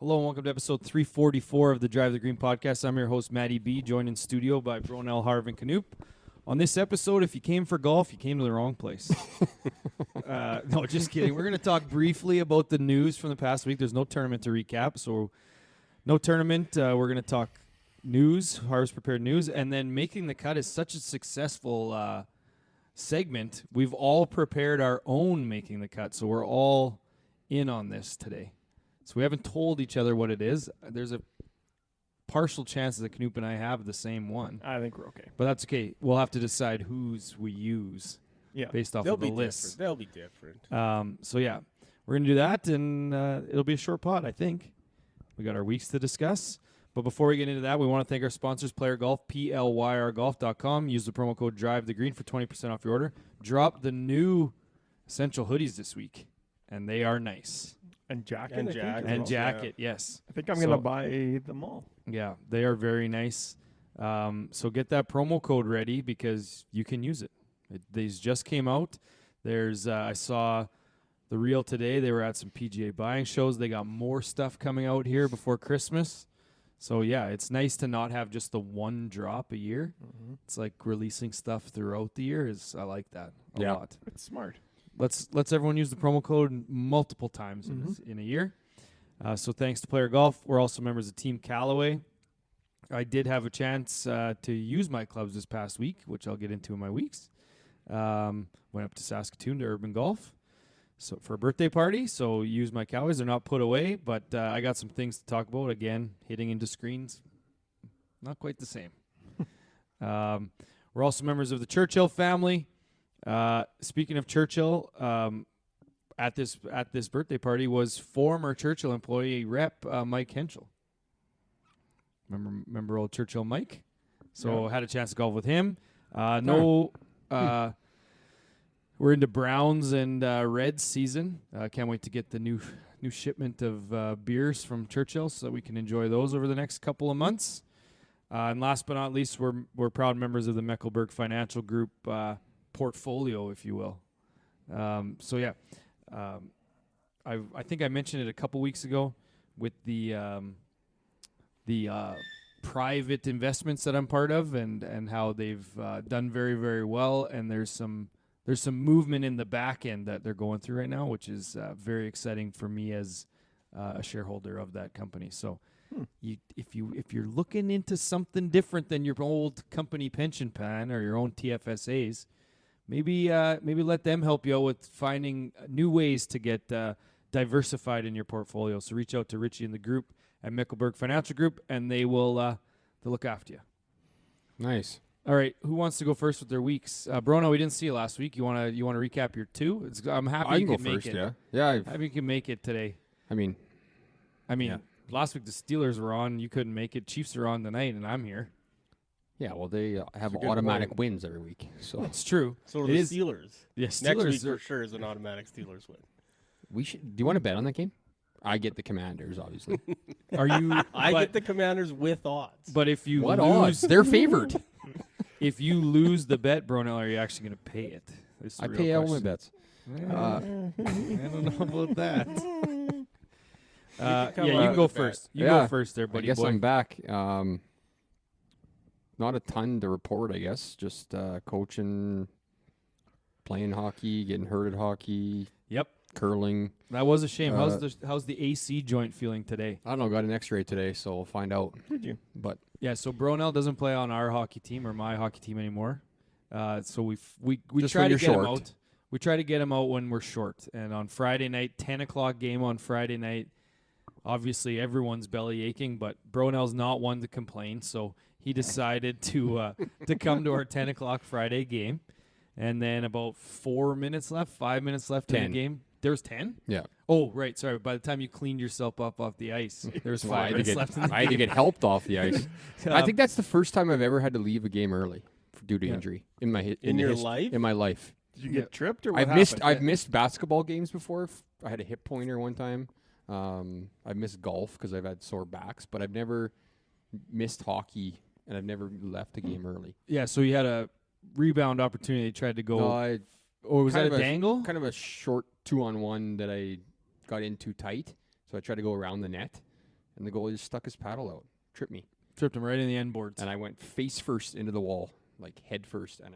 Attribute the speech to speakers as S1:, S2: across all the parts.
S1: Hello and welcome to episode 344 of the Drive the Green podcast. I'm your host, Matty B, joined in studio by Bronel, Harv, and Canoop. On this episode, if you came for golf, you came to the wrong place. No, just kidding. We're going to talk briefly about the news from the past week. There's no tournament to recap, so no tournament. We're going to talk news, Harv's prepared news, and then making the cut is such a successful segment. We've all prepared our own making the cut, so we're all in on this today. So we haven't told each other what it is. There's a partial chance that Canoop and I have the same one.
S2: I think we're okay.
S1: But that's okay. We'll have to decide whose we use based off of the list.
S3: They'll be different.
S1: So, yeah, we're going to do that, and it'll be a short pod, I think. We got our weeks to discuss. But before we get into that, we want to thank our sponsors, Player Golf, PLYRGolf.com. Use the promo code DriveTheGreen for 20% off your order. Drop the new Essential hoodies this week, and they are nice.
S2: And jacket.
S1: And jacket, yes.
S2: I think I'm going to buy them all.
S1: Yeah, they are very nice. So get that promo code ready because you can use it. These just came out. There's I saw the reel today. They were at some PGA buying shows. They got more stuff coming out here before Christmas. So, yeah, it's nice to not have just the one drop a year. Mm-hmm. It's like releasing stuff throughout the year. I like that a lot.
S2: It's smart.
S1: Let's everyone use the promo code multiple times in a year. So thanks to Player Golf. We're also members of Team Callaway. I did have a chance to use my clubs this past week, which I'll get into in my weeks. Went up to Saskatchewan to Urban Golf for a birthday party. So use my Callaways. They're not put away, but I got some things to talk about. Again, hitting into screens, not quite the same. We're also members of the Churchill family. Speaking of Churchill, at this birthday party was former Churchill employee rep Mike Henschel. Remember old Churchill Mike? So had a chance to golf with him. We're into Browns and Reds season. Can't wait to get the new shipment of beers from Churchill so that we can enjoy those over the next couple of months. And last but not least, we're proud members of the Mecklenburg Financial Group portfolio, if you will. I think I mentioned it a couple weeks ago with the private investments that I'm part of and how they've done very, very well. And there's some movement in the back end that they're going through right now, which is very exciting for me as a shareholder of that company. So if you're looking into something different than your old company pension plan or your own TFSAs, maybe let them help you out with finding new ways to get diversified in your portfolio. So reach out to Richie and the group at Mecklenburg Financial Group, and they will they'll look after you.
S4: Nice.
S1: All right, who wants to go first with their weeks? Bruno, we didn't see you last week. You want to recap your two? I'm happy you can make it. Happy you can make it today.
S4: I mean,
S1: last week the Steelers were on. You couldn't make it. Chiefs are on tonight, and I'm here.
S4: Yeah, well, they have automatic wins every week. So
S1: it's true.
S3: So do the Steelers.
S1: Yeah, Steelers
S3: next week for sure is an automatic Steelers win.
S4: Do you want to bet on that game? I get the Commanders, obviously.
S1: Are you?
S3: I get the Commanders with odds.
S1: But if you
S4: what
S1: lose,
S4: odds? They're favored.
S1: If you lose the bet, Bronel, are you actually going to pay it?
S4: I pay all my bets.
S1: I don't know about that. You can go first. You go first there, buddy.
S4: I guess I'm back. Not a ton to report, I guess. Just coaching, playing hockey, getting hurt at hockey.
S1: Yep.
S4: Curling.
S1: That was a shame. How's the AC joint feeling today?
S4: I don't know. Got an X-ray today, so we'll find out.
S2: Did you?
S4: But
S1: yeah, so Bronel doesn't play on our hockey team or my hockey team anymore. So we try to get him out. We try to get him out when we're short. And on Friday night, 10 o'clock game on Friday night, obviously everyone's belly aching, but Bronel's not one to complain, so he decided to come to our 10 o'clock Friday game. And then about 5 minutes left in the game. There was 10?
S4: Yeah.
S1: Oh, right. Sorry. By the time you cleaned yourself up off the ice, there was 5 minutes left in the game.
S4: I had to get helped off the ice. I think that's the first time I've ever had to leave a game early due to injury in my
S3: life.
S4: In my life.
S2: Did you get tripped or what
S4: I've missed basketball games before. I had a hip pointer one time. I've missed golf because I've had sore backs, but I've never missed hockey, and I've never left a game early.
S1: Yeah, so you had a rebound opportunity. You tried to go. Or was that a dangle?
S4: Kind of a short 2-on-1 that I got in too tight, so I tried to go around the net. and the goalie just stuck his paddle out, tripped me,
S1: Tripped him right in the end boards.
S4: and I went face first into the wall, like head first, and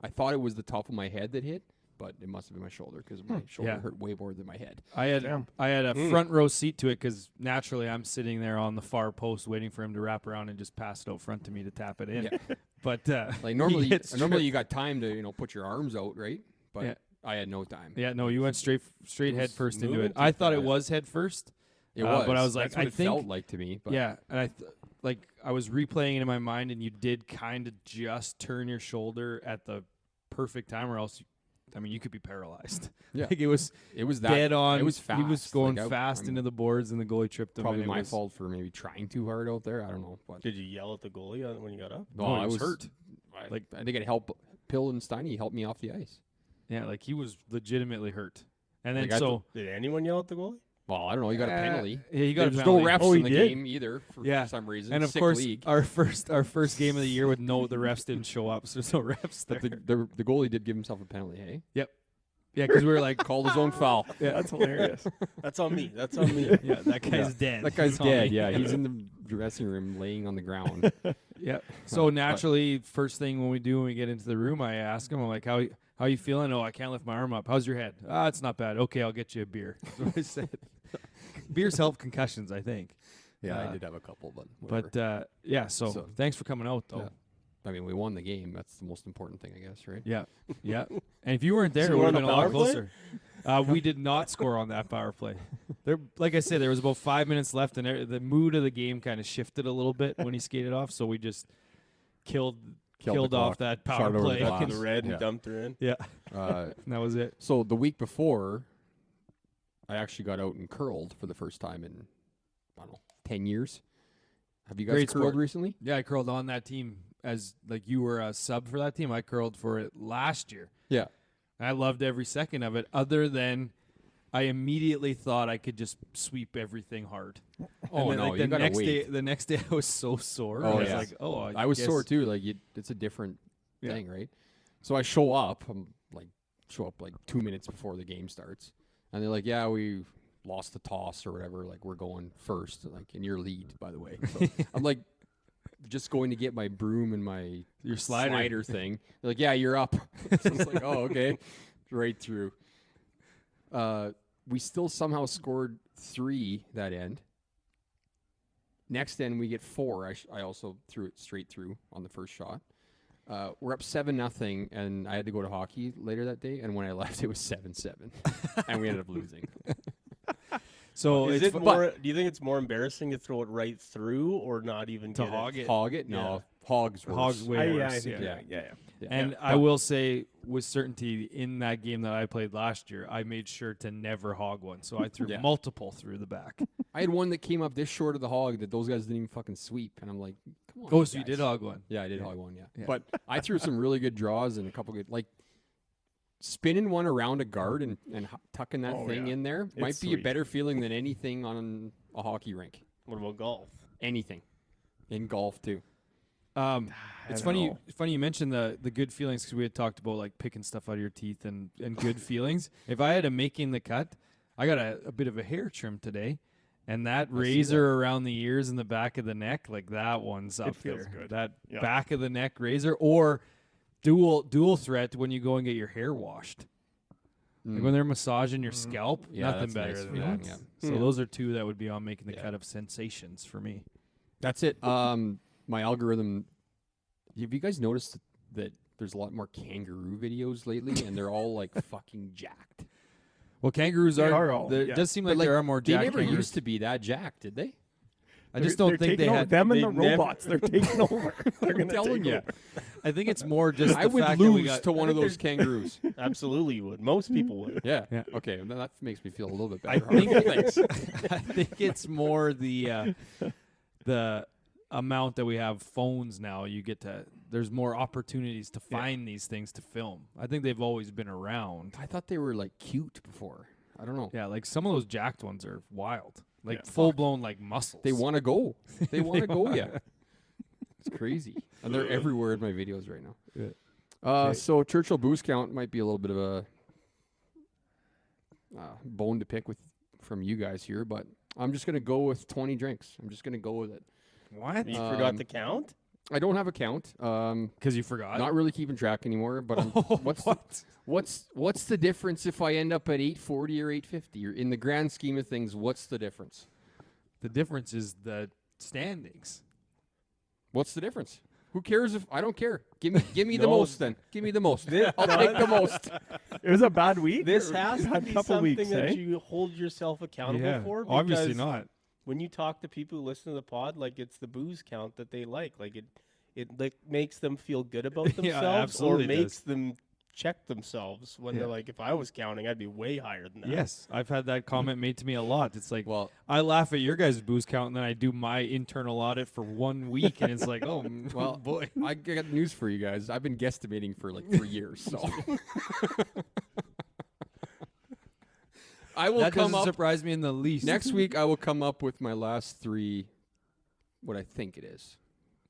S4: I thought it was the top of my head that hit, but it must have been my shoulder because my shoulder
S1: Yeah.
S4: hurt way more than my head.
S1: I had
S2: Damn.
S1: a front row seat to it because naturally I'm sitting there on the far post waiting for him to wrap around and just pass it out front to me to tap it in.
S4: Yeah.
S1: But
S4: Like
S1: he
S4: normally,
S1: gets
S4: normally
S1: tripped.
S4: you got time to put your arms out, right? But
S1: Yeah.
S4: I had no time.
S1: Yeah, no, you went straight
S3: It
S1: head
S3: was
S1: first into
S3: moving
S1: it.
S3: too
S1: I thought it
S3: fast.
S1: was head first.
S4: It
S1: but I was
S4: That's
S1: like,
S4: what
S1: I
S4: it
S1: think
S4: felt like to me. But
S1: yeah, and I was replaying it in my mind, and you did kind of just turn your shoulder at the perfect time, or else, you could be paralyzed.
S4: Yeah.
S1: Like it was
S4: it was that
S1: dead on.
S4: It was fast.
S1: He was going
S4: Like,
S1: fast
S4: I'm
S1: into the boards, and the goalie tripped him.
S4: Probably
S1: and it
S4: my
S1: was-
S4: fault for maybe trying too hard out there. I don't know. But
S3: Did you yell at the goalie when you got up?
S1: No, he
S4: I
S1: was hurt.
S4: Like I think it helped. Pill and Steiny helped me off the ice.
S1: Yeah, like he was legitimately hurt. And then
S4: Like,
S3: Did anyone yell at the goalie?
S4: Well, I don't know. You got a penalty.
S1: Yeah, you got a
S4: There's
S1: penalty.
S4: no refs
S2: Oh,
S4: in
S2: he
S4: the
S2: did?
S4: game either for
S1: Yeah.
S4: some reason.
S1: And of
S4: Sick
S1: course,
S4: league.
S1: our first game of the year with the refs didn't show up, so there's no refs there.
S4: But the goalie did give himself a penalty. Hey,
S1: Yeah, because we were like,
S4: called his own foul.
S1: yeah,
S2: That's hilarious.
S3: That's on me. That's on me.
S1: yeah, that guy's dead.
S4: That guy's
S1: It's on
S4: dead.
S1: me.
S4: Yeah, he's in the dressing room laying on the ground.
S1: Yeah. So naturally, first thing when we get into the room, I ask him, I'm like, how you feeling? Oh, I can't lift my arm up. How's your head? It's not bad. Okay, I'll get you a beer. That's what I said. Beers help concussions, I think.
S4: Yeah,
S1: Uh,
S4: I did have a couple, but whatever.
S1: But yeah, so thanks for coming out, though.
S4: Yeah. I mean, we won the game. That's the most important thing, I guess, right?
S1: Yeah, yeah. And if you weren't there,
S3: So
S1: it
S3: you
S1: would have
S3: were
S1: been a
S3: on
S1: lot
S3: the power
S1: closer. We did not score on that power play. Like I said, there was about 5 minutes left, and the mood of the game kind of shifted a little bit when he skated off. So we just killed
S4: the
S1: off
S4: clock.
S1: that
S4: Shot
S1: power
S4: it over the
S1: play.
S4: glass.
S3: Took the red
S4: Yeah.
S3: and dumped her in.
S1: Yeah,
S4: Uh,
S1: and that was it.
S4: so the week before, I actually got out and curled for the first time in, I don't know, 10 years. Have you guys
S1: Great
S4: curled
S1: sport.
S4: recently?
S1: Yeah, I curled on that team as like you were a sub for that team. I curled for it last year.
S4: Yeah.
S1: I loved every second of it, other than I immediately thought I could just sweep everything hard.
S4: Oh,
S1: And then,
S4: no,
S1: like,
S4: you
S1: the
S4: gotta
S1: next
S4: wait.
S1: day, the next day I was so sore.
S4: Oh,
S1: I was
S4: yeah.
S1: like, oh,
S4: I was
S1: guess-
S4: sore too. Like it's a different
S1: Yeah.
S4: thing, right? So I show up. Show up like 2 minutes before the game starts, and they're like, "Yeah, we lost the toss or whatever. Like we're going first, like in your lead, by the way." So I'm like, just going to get my broom and my
S1: Your slider.
S4: thing. They're like, "Yeah, you're up." So it's like, "Oh, okay," right through. We still somehow scored 3 that end. Next end, we get 4. I also threw it straight through on the first shot. We're up 7-0, and I had to go to hockey later that day. And when I left, it was 7-7, and we ended up losing.
S1: So
S3: Is
S1: it's
S3: it
S1: fu-
S3: more? Do you think it's more embarrassing to throw it right through or not even
S1: to
S3: get
S1: hog it.
S4: Hog it? No, hog's worse.
S1: Hog's way
S2: Yeah, I
S1: worse.
S2: think
S1: Yeah.
S2: yeah.
S4: Yeah.
S1: And
S4: Yeah.
S1: I will say with certainty, in that game that I played last year, I made sure to never hog one. So I threw
S4: Yeah.
S1: multiple through the back.
S4: I had one that came up this short of the hog that those guys didn't even fucking sweep, and I'm like, come on.
S1: Oh, so you
S4: guys.
S1: did hog one.
S4: Yeah, I did
S1: Yeah.
S4: hog one. Yeah.
S1: Yeah.
S4: But I threw some really good draws and a couple good spinning one around a guard and tucking that
S2: Oh,
S4: thing
S2: yeah.
S4: in there might
S2: It's
S4: be a
S2: sweet.
S4: better feeling than anything on a hockey rink.
S3: What about golf?
S4: Anything. In golf too.
S1: It's
S2: don't
S1: funny.
S2: know.
S1: Funny you mentioned the good feelings because we had talked about like picking stuff out of your teeth and good feelings. If I had a making the cut, I got a bit of a hair trim today, and that razor around the ears and the back of the neck, like that one's up
S2: feels
S1: there.
S2: good.
S1: That
S2: Yeah.
S1: back of the neck razor or dual threat when you go and get your hair washed. Like when they're massaging your scalp,
S4: Yeah,
S1: nothing
S4: that's
S1: better
S4: nice
S1: than
S4: feeling,
S1: that.
S4: yeah.
S1: So
S3: Yeah.
S1: those are 2 that would be on making the
S4: Yeah.
S1: cut of sensations for me.
S4: That's it. My algorithm. Have you guys noticed that there's a lot more kangaroo videos lately, and they're all like fucking jacked?
S1: Well, kangaroos
S2: They
S1: are.
S2: are all,
S1: There
S2: yeah.
S1: does seem
S4: But,
S1: like there are more
S4: They
S1: jack
S4: never
S1: kangaroos.
S4: used to be that jacked, did they?
S1: I just don't
S2: They're
S1: think they
S2: taking over
S1: had
S2: them and
S3: they
S2: the
S3: never-
S2: robots. They're taking over. They're gonna
S4: telling
S2: take
S4: you.
S2: over.
S1: I think it's more just
S4: I
S1: the
S4: would
S1: fact that we
S4: lose
S1: got,
S4: to one of those kangaroos.
S3: Absolutely, you would. Most people would.
S4: Yeah.
S1: Yeah.
S4: Okay. Well, that makes me feel a little bit
S1: I
S4: better.
S1: think
S4: Thanks.
S1: I think it's more the amount that we have phones now. You get to there's more opportunities to find these things to film. I think they've always been around.
S4: I thought they were like cute before. I don't know.
S1: Yeah, like some of those jacked ones are wild, like
S2: Yeah.
S1: full blown like muscles.
S4: They want to go. They want to go. Yeah. It's crazy, and they're everywhere in my videos right now.
S1: Yeah.
S4: So Churchill boost count might be a little bit of a bone to pick with from you guys here, but I'm just gonna go with 20 drinks. I'm just gonna go with it.
S1: What?
S3: You forgot to count?
S4: I don't have a count.
S1: Because you forgot.
S4: Not really keeping track anymore. But I'm, what's the difference if I end up at 840 or 850? Or in the grand scheme of things, what's the difference?
S1: The difference is the standings.
S4: What's the difference? Who cares if I don't care? Give me the
S3: No.
S4: most then. Give me the most. I'll take the most.
S2: It was a bad week.
S3: This
S2: or
S3: has to
S2: a
S3: be
S2: couple
S3: something
S2: weeks,
S3: that
S2: eh?
S3: you hold yourself accountable
S1: Yeah,
S3: for.
S1: obviously
S3: because
S1: not.
S3: When you talk to people who listen to the pod, like it's the booze count that they like. Like it like makes them feel good about
S1: Yeah,
S3: themselves, or
S1: absolutely
S3: makes
S1: does.
S3: them check themselves when
S1: Yeah.
S3: they're like, if I was counting, I'd be way higher than that.
S1: Yes, I've had that comment made to me a lot. It's like,
S4: Well,
S1: I laugh at your guys' booze count, and then I do my internal audit for 1 week, and it's like, oh,
S4: well,
S1: boy.
S4: I got news for you guys. I've been guesstimating for like 3 years, so I will
S1: That
S4: come
S1: doesn't
S4: up
S1: surprise me in the least.
S4: next week. I will come up with my last 3, what I think it is.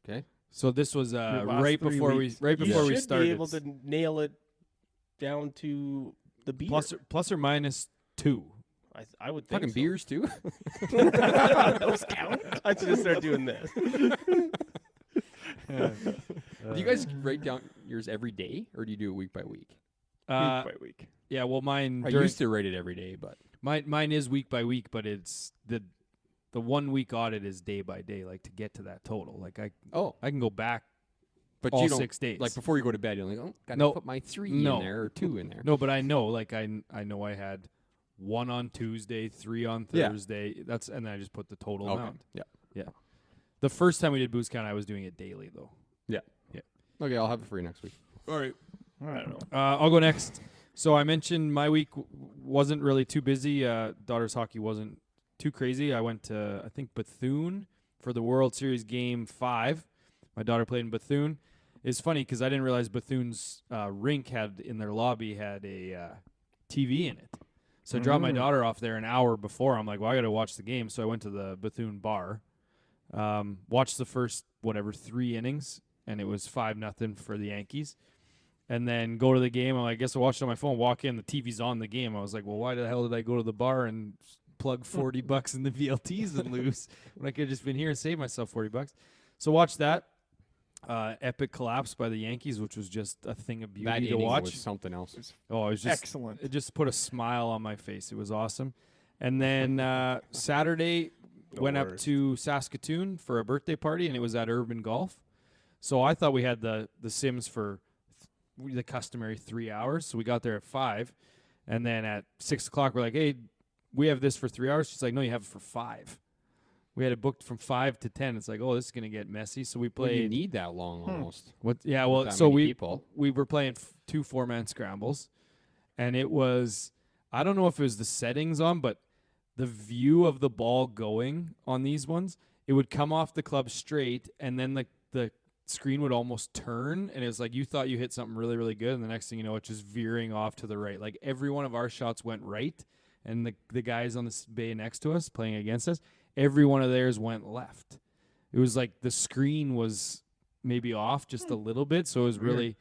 S4: Okay.
S1: So this was
S2: Your last
S1: right
S2: 3
S1: before
S2: weeks.
S1: we
S3: You
S1: before we
S3: should
S1: started.
S3: be able to nail it down to the beer.
S1: Plus or minus 2.
S3: I would think
S4: Fucking
S3: so.
S4: beers too.
S3: Those count. I should start doing this.
S4: Do you guys write down yours every day, or do you do it week by week?
S2: Week by week.
S1: Yeah, well, mine
S4: I used to write it every day, but
S1: mine is week by week, but it's the 1 week audit is day by day, like to get to that total. Like I can go back
S4: but
S1: all
S4: you don't
S1: 6 days.
S4: like before you go to bed. You're like, oh, gotta
S1: No.
S4: put my 3
S1: No.
S4: in there or 2 in there.
S1: No, but I know, like I know I had 1 on Tuesday, 3 on
S4: Yeah.
S1: Thursday. And then I just put the total
S4: Okay.
S1: amount.
S4: Yeah.
S1: The first time we did booze count, I was doing it daily though.
S4: Okay, I'll have it for you next week.
S1: All right.
S2: I don't know.
S1: I'll go next. So I mentioned my week wasn't really too busy. Daughters hockey wasn't too crazy. I went to, I think, Bethune for the World Series Game 5. My daughter played in Bethune. It's funny because I didn't realize Bethune's rink had, in their lobby, had a TV in it. So I dropped my daughter off there an hour before. I'm like, well, I got to watch the game. So I went to the Bethune bar, watched the first, 3 innings, and it was 5-0 for the Yankees. And then go to the game. I guess I watched it on my phone. Walk in, the TV's on the game. I was like, well, why the hell did I go to the bar and plug $40 in the VLTs and lose when I could have just been here and saved myself $40? So watch that. Epic collapse by the Yankees, which was just a thing of beauty
S4: That
S1: to
S4: inning
S1: watch.
S4: was something else.
S1: Oh, it was just
S2: Excellent.
S1: It just put a smile on my face. It was awesome. And then Saturday went up
S3: worries.
S1: to Saskatoon for a birthday party, and it was at Urban Golf. So I thought we had the Sims for the customary 3 hours. So we got there at 5, and then at 6 o'clock we're like, hey, we have this for 3 hours. She's like, no, you have it for 5. We had it booked from 5 to 10. It's like, oh, this is gonna get messy. So we
S4: Well, you
S1: played.
S4: need that long almost.
S1: What? Yeah,
S4: with
S1: well,
S4: that
S1: so
S4: many
S1: we
S4: people.
S1: we were playing 2 4-man scrambles, and it was, I don't know if it was the settings on, but the view of the ball going on these ones, it would come off the club straight, and then the screen would almost turn, and it was like you thought you hit something really, really good, and the next thing you know, it's just veering off to the right. Like every one of our shots went right, and the guys on the bay next to us playing against us, every one of theirs went left. It was like the screen was maybe off just a little bit, so it was really,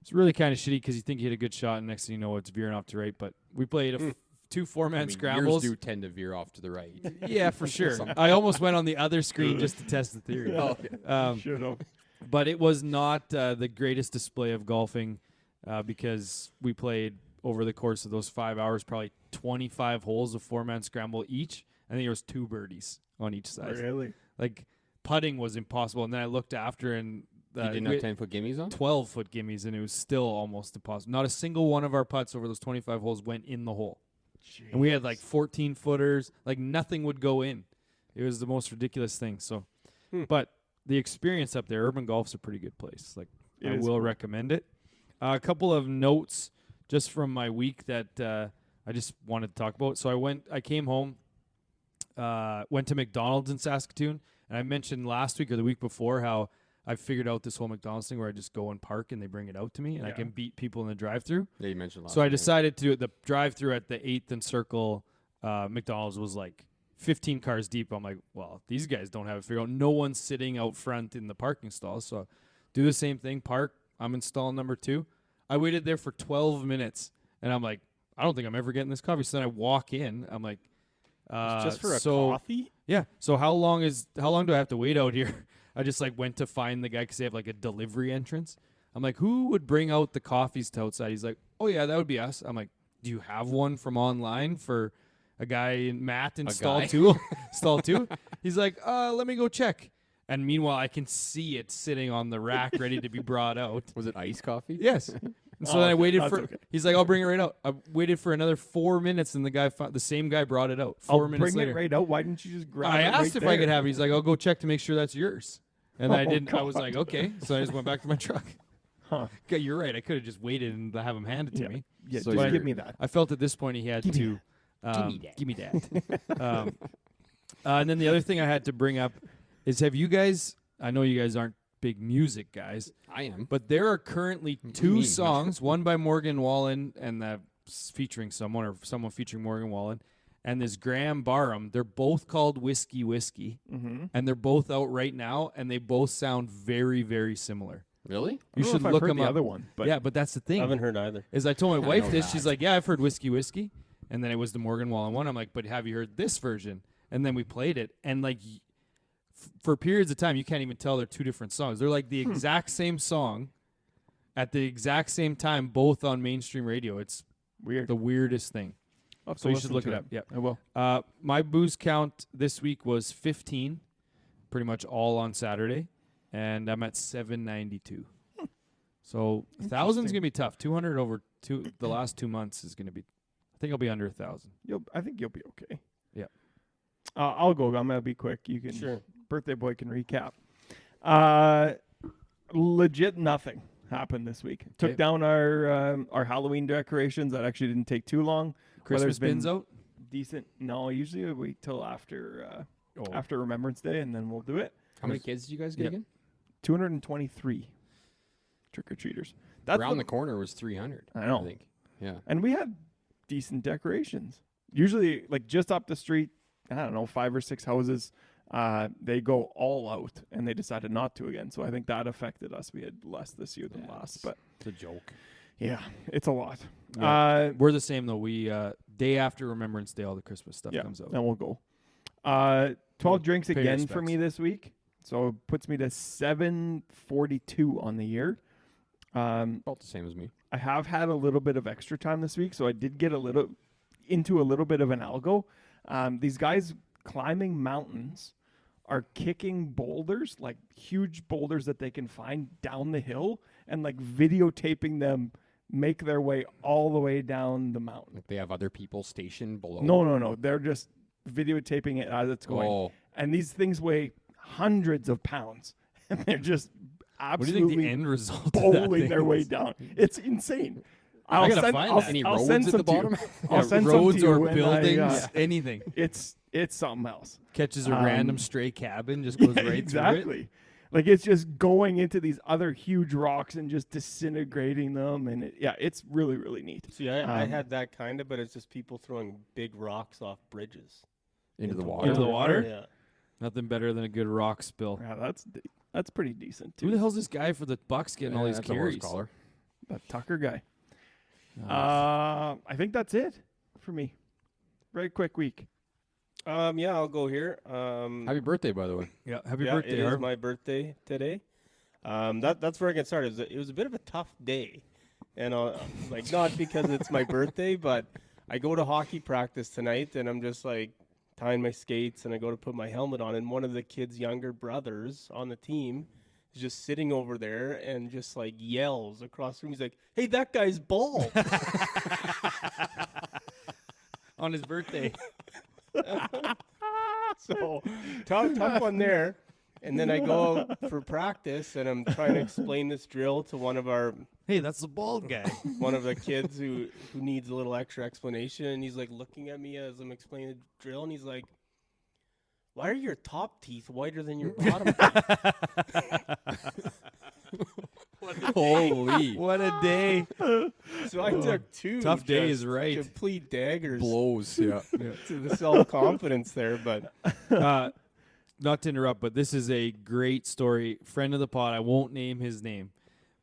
S1: it's really kind of shitty because you think you hit a good shot, and next thing you know, it's veering off to right. But we played 2 4-man scrambles.
S4: Yours do tend to veer off to the right.
S1: Yeah, for sure. I almost went on the other screen just to test the theory.
S2: Should have.
S1: But it was not the greatest display of golfing because we played over the course of those 5 hours probably 25 holes of 4-man scramble each. I think there was 2 birdies on each side.
S2: Really?
S1: Like putting was impossible. And then I looked after and
S4: You didn't
S1: we
S4: have
S1: had
S4: 10-foot gimmies on?
S1: 12-foot gimmies, and it was still almost impossible. Not a single one of our putts over those 25 holes went in the hole. And we had like 14-footers. Like nothing would go in. It was the most ridiculous thing. So, but the experience up there, Urban Golf's a pretty good place. Like I will recommend it. A couple of notes just from my week that I just wanted to talk about. So I came home, went to McDonald's in Saskatoon, and I mentioned last week or the week before how I figured out this whole McDonald's thing where I just go and park and they bring it out to me, and I can beat people in the drive-thru.
S4: Yeah, you mentioned last
S1: So I
S4: week.
S1: decided to do it. The drive-thru at the 8th and Circle McDonald's was like 15 cars deep. I'm like, well, these guys don't have it figured out. No one's sitting out front in the parking stalls. So do the same thing, park. I'm in stall number 2. I waited there for 12 minutes, and I'm like, I don't think I'm ever getting this coffee. So then I walk in. I'm like,
S3: Just for a
S1: so,
S3: coffee?
S1: Yeah. So how long do I have to wait out here? I just like went to find the guy because they have like a delivery entrance. I'm like, who would bring out the coffees to outside? He's like, oh yeah, that would be us. I'm like, do you have one from online for a guy Matt installed too? Installed too? He's like, let me go check. And meanwhile, I can see it sitting on the rack, ready to be brought out.
S4: Was it iced coffee?
S1: Yes. And so then I waited
S2: that's
S1: for.
S2: okay.
S1: He's like, I'll bring it right out. I waited for another 4 minutes, and the same guy brought it out. 4 minutes
S2: bring
S1: later.
S2: it right out. Why didn't you just grab
S1: I
S2: it
S1: asked
S2: right
S1: if I could
S2: there?
S1: have it. He's like, I'll go check to make sure that's yours. And I
S2: Oh,
S1: didn't. I was
S2: God.
S1: like, okay. So I just went back to my truck.
S2: Huh.
S1: Okay, you're right. I could have just waited and have him hand it to
S2: Yeah.
S1: me.
S2: Yeah,
S4: So
S2: just
S4: you're-
S2: give me that.
S1: I felt at this point he had
S2: Give me
S1: to
S4: Give me that.
S1: Give me that. And then the other thing I had to bring up is, have you guys? I know you guys aren't big music guys,
S4: I am.
S1: but there are currently
S4: What do you
S1: 2
S4: mean?
S1: songs, one by Morgan Wallen and featuring someone, or someone featuring Morgan Wallen, and this Graham Barham. They're both called Whiskey Whiskey,
S2: Mm-hmm.
S1: and they're both out right now, and they both sound very, very similar.
S4: Really?
S1: You should look them
S2: the
S1: up.
S2: other one, but
S1: Yeah, but that's the
S3: I
S1: thing.
S3: haven't heard either.
S1: Is I told my
S4: I
S1: wife
S4: know
S1: this.
S4: that.
S1: She's like, yeah, I've heard Whiskey Whiskey. And then it was the Morgan Wallen one. I'm like, but have you heard this version? And then we played it. And like for periods of time, you can't even tell they're 2 different songs. They're like the exact same song at the exact same time, both on mainstream radio. It's
S2: weird.
S1: the weirdest thing.
S2: I'll have to
S1: So you should
S2: listen
S1: look
S2: to
S1: it up. Yep.
S2: I will.
S1: My booze count this week was 15, pretty much all on Saturday. And I'm at 792. So 1,000's
S2: Interesting.
S1: going to be tough. 200 over the last 2 months is going to be, I think I'll be under 1,000.
S2: I think you'll be okay.
S1: Yeah.
S2: I'll go. I'm gonna be quick. You can.
S3: Sure.
S2: Birthday boy can recap. Legit nothing happened this week.
S1: Okay.
S2: Took down our Halloween decorations. That actually didn't take too long.
S1: Christmas
S2: Weather's been
S1: bins out?
S2: Decent. No, usually I wait till after
S1: Oh.
S2: after Remembrance Day, and then we'll do it.
S4: How many kids did you guys get
S1: Yep.
S4: again?
S2: 223 trick or treaters. That's
S4: Around the corner was 300.
S2: I know.
S4: I think. Yeah.
S2: And we had decent decorations. Usually, like just up the street, I don't know, 5 or 6 houses, they go all out, and they decided not to again. So I think that affected us. We had less this year than
S4: Yeah,
S2: last, but
S1: It's a joke.
S2: yeah, it's a lot.
S1: Yeah. We're the same, though. We day after Remembrance Day, all the Christmas stuff
S2: Yeah,
S1: comes out.
S2: then we'll go. 12 drinks
S1: Pay
S2: again for
S1: respects.
S2: me this week. So it puts me to 742 on the year.
S4: About the same as me.
S2: I have had a little bit of extra time this week, so I did get into a little bit of an algo. These guys climbing mountains are kicking boulders, like huge boulders that they can find down the hill, and like videotaping them make their way all the way down the mountain.
S4: Like they have other people stationed below.
S2: No. They're just videotaping it as it's going.
S4: Oh,
S2: And these things weigh hundreds of pounds, and they're just
S1: What do you think the
S2: absolutely
S1: end result of that
S2: bowling
S1: thing
S2: their way
S1: is?
S2: down. It's insane.
S1: I gotta find that.
S4: any
S2: I'll
S4: roads
S2: send
S4: at
S2: some
S4: the
S2: to you.
S4: bottom?
S2: I'll
S1: Yeah,
S2: send
S1: roads
S2: some to you
S1: or
S2: when
S1: buildings, anything.
S2: It's something else.
S1: Catches a
S2: Um,
S1: random stray cabin, just goes
S2: Yeah,
S1: right through it.
S2: exactly. Like it's just going into these other huge rocks and just disintegrating them, and it's really really neat.
S3: See, I
S2: Um,
S3: had that kind of, but it's just people throwing big rocks off bridges.
S4: into the
S2: Into
S4: water.
S1: Into the water?
S3: Yeah.
S1: Nothing better than a good rock spill.
S2: Yeah, that's pretty decent
S1: Who the
S2: too.
S1: hell's this guy for the Bucks getting all these
S4: that's a horse
S1: carries?
S4: collar.
S2: That Tucker guy.
S1: Oh.
S2: I think that's it for me. Very quick week.
S3: Yeah, I'll go here.
S4: Happy birthday, by the way.
S1: Yeah, happy
S3: yeah,
S1: birthday,
S3: it is
S1: Harv.
S3: my birthday today. That's where I get started. It was a bit of a tough day, and like not because it's my birthday, but I go to hockey practice tonight, and I'm just like tying my skates, and I go to put my helmet on, and one of the kids' younger brothers on the team is just sitting over there and just like yells across the room. He's like, "Hey, that guy's bald."
S1: On his birthday.
S3: So tough one there. And then I go out for practice, and I'm trying to explain this drill to one of
S1: That's the bald guy.
S3: the kids who needs a little extra explanation. And he's like looking at me as I'm explaining the drill, and he's like, "Why are your top teeth whiter than your bottom?"
S4: Holy
S1: What a day.
S3: So I took two
S1: Tough day
S3: just
S1: is right.
S3: complete daggers
S4: blows. Yeah.
S3: to the self-confidence there. But
S1: Not to interrupt, but this is a great story. Friend of the pod, I won't name his name,